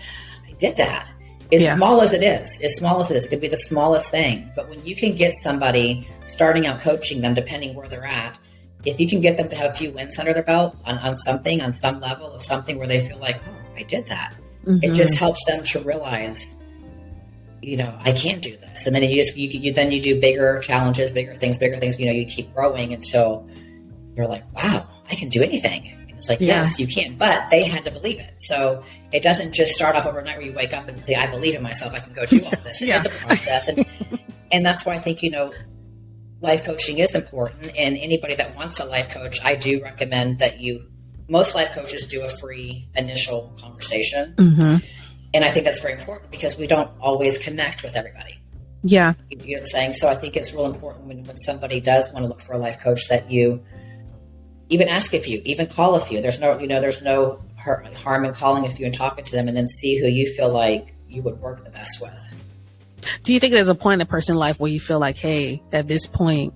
I did that. As small as it is, it could be the smallest thing. But when you can get somebody starting out coaching them, depending where they're at, if you can get them to have a few wins under their belt on something, on some level of something where they feel like, oh, I did that. It just helps them to realize, I can't do this. And then you do bigger challenges, bigger things, you keep growing until you're like, wow, I can do anything. And it's like, yes, you can, but they had to believe it. So it doesn't just start off overnight where you wake up and say, I believe in myself, I can go do all this. It is a process. And that's why I think, life coaching is important. And anybody that wants a life coach, I do recommend that most life coaches do a free initial conversation. And I think that's very important because we don't always connect with everybody. Yeah. You know what I'm saying? So I think it's real important when somebody does want to look for a life coach that you even ask a few, even call a few. There's no harm in calling a few and talking to them, and then see who you feel like you would work the best with. Do you think there's a point in a person's life where you feel like, hey, at this point,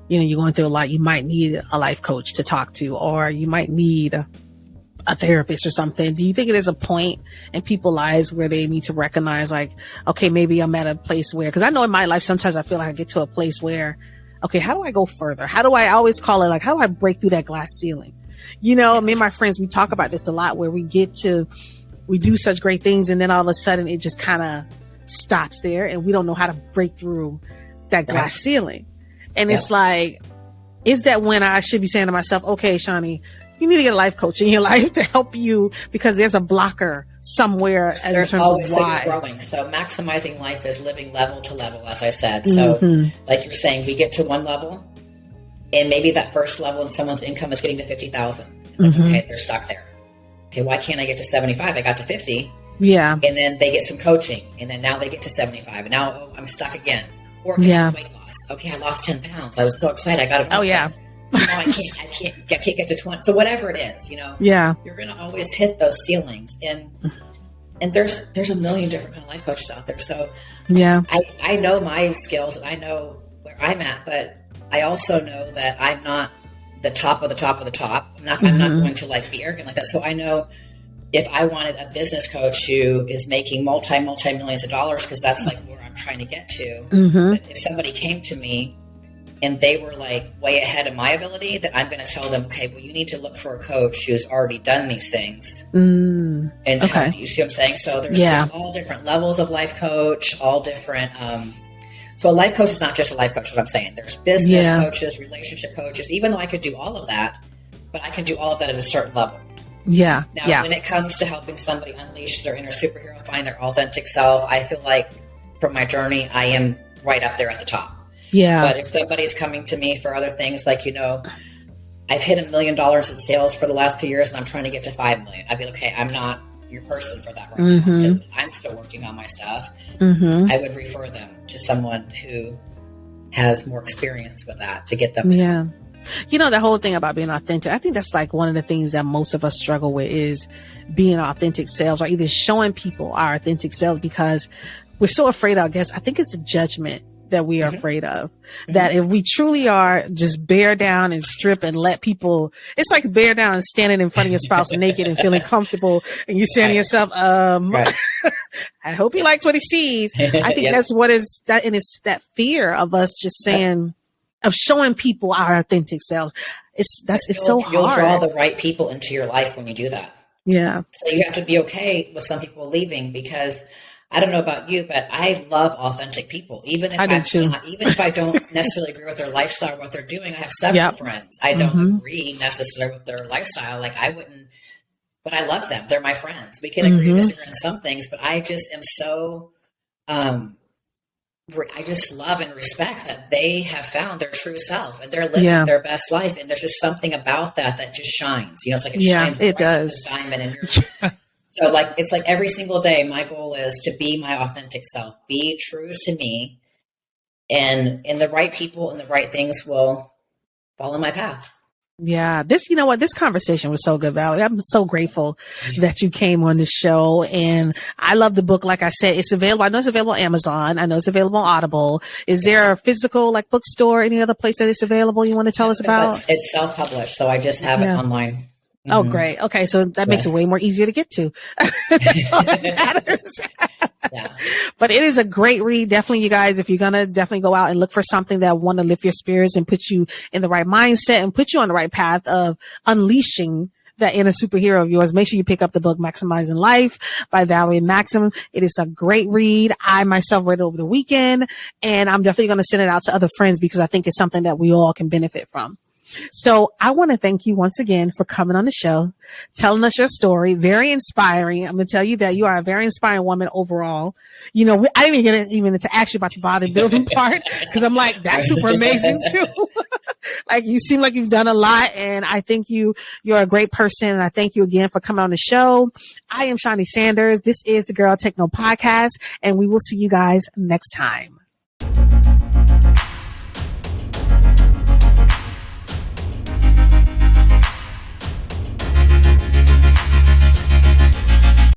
you're going through a lot, you might need a life coach to talk to, or you might need a therapist or something? Do you think there's a point in people's lives where they need to recognize, like, okay, maybe I'm at a place where, because I know in my life, sometimes I feel like I get to a place where, okay, how do I go further? I always call it like, how do I break through that glass ceiling? Me and my friends, we talk about this a lot, where we do such great things, and then all of a sudden it just kind of stops there, and we don't know how to break through that glass ceiling. And it's like, is that when I should be saying to myself, okay, Shawnee, you need to get a life coach in your life to help you, because there's a blocker somewhere in terms of why. Growing. So maximizing life is living level to level, as I said. So like you're saying, we get to one level, and maybe that first level and someone's income is getting to 50,000. Okay, they're stuck there. Okay, why can't I get to 75? I got to 50. Yeah. And then they get some coaching, and then now they get to 75, and now I'm stuck again. Or weight loss. Okay, I lost 10 pounds. I was so excited. I got it. Oh yeah. I can't get to 20. So whatever it is, you're going to always hit those ceilings. And there's a million different kind of life coaches out there. So I know my skills and I know where I'm at, but I also know that I'm not the top of the top of the top. I'm not going to be arrogant like that. So I know if I wanted a business coach who is making multi-millions of dollars, because that's like where I'm trying to get to. But if somebody came to me and they were like way ahead of my ability, that I'm going to tell them, okay, well, you need to look for a coach who's already done these things. And Okay. you see what I'm saying? So there's all different levels of life coach, all different. So a life coach is not just a life coach, is what I'm saying. There's business coaches, relationship coaches, even though I could do all of that, but I can do all of that at a certain level. Yeah. Now, when it comes to helping somebody unleash their inner superhero, find their authentic self, I feel like from my journey, I am right up there at the top. Yeah. But if somebody's coming to me for other things, like, you know, I've hit $1 million in sales for the last few years and I'm trying to get to 5 million. I'd be like, okay, I'm not your person for that right now, because I'm still working on my stuff. I would refer them to someone who has more experience with that to get them. Yeah. You know, the whole thing about being authentic, I think that's like one of the things that most of us struggle with, is being authentic selves, or either showing people our authentic selves, because we're so afraid of, I guess, I think it's the judgment that we are afraid of, that if we truly are just bear down and strip and let people, it's like bear down and standing in front of your spouse naked and feeling comfortable, and you saying to yourself, I hope he likes what he sees. I think that's what is that. And it's that fear of us just saying, of showing people our authentic selves. It's so hard. You'll draw the right people into your life when you do that. Yeah. So you have to be okay with some people leaving, because I don't know about you, but I love authentic people. Even if I don't necessarily agree with their lifestyle, what they're doing. I have several friends. I don't agree necessarily with their lifestyle. Like, I wouldn't, but I love them. They're my friends. We can agree to disagree on some things, but I just am so, I just love and respect that they have found their true self and they're living their best life. And there's just something about that just shines. You know, it's like it shines. It does. Diamond in your So like, it's like every single day, my goal is to be my authentic self, be true to me, and the right people and the right things will fall in my path. Yeah. You know what? This conversation was so good, Valerie. I'm so grateful that you came on the show. And I love the book. Like I said, it's available. I know it's available on Amazon. I know it's available on Audible. Is there a physical bookstore, any other place that it's avavailable you want to tell us about? It's self-published. So I just have it online. Oh, great. Okay. So that makes it way more easier to get to. That's all that matters. But it is a great read. Definitely, you guys, if you're going to definitely go out and look for something that want to lift your spirits and put you in the right mindset and put you on the right path of unleashing that inner superhero of yours, make sure you pick up the book Maksymizing Life by Valerie Maksym. It is a great read. I myself read it over the weekend, and I'm definitely going to send it out to other friends because I think it's something that we all can benefit from. So I want to thank you once again for coming on the show, telling us your story. Very inspiring. I'm going to tell you that you are a very inspiring woman overall. You know, I didn't even get to ask you about the bodybuilding part, because I'm like, that's super amazing too. Like, you seem like you've done a lot, and I think you're a great person. And I thank you again for coming on the show. I am Shani Sanders. This is the Girl Take No Podcast, and we will see you guys next time.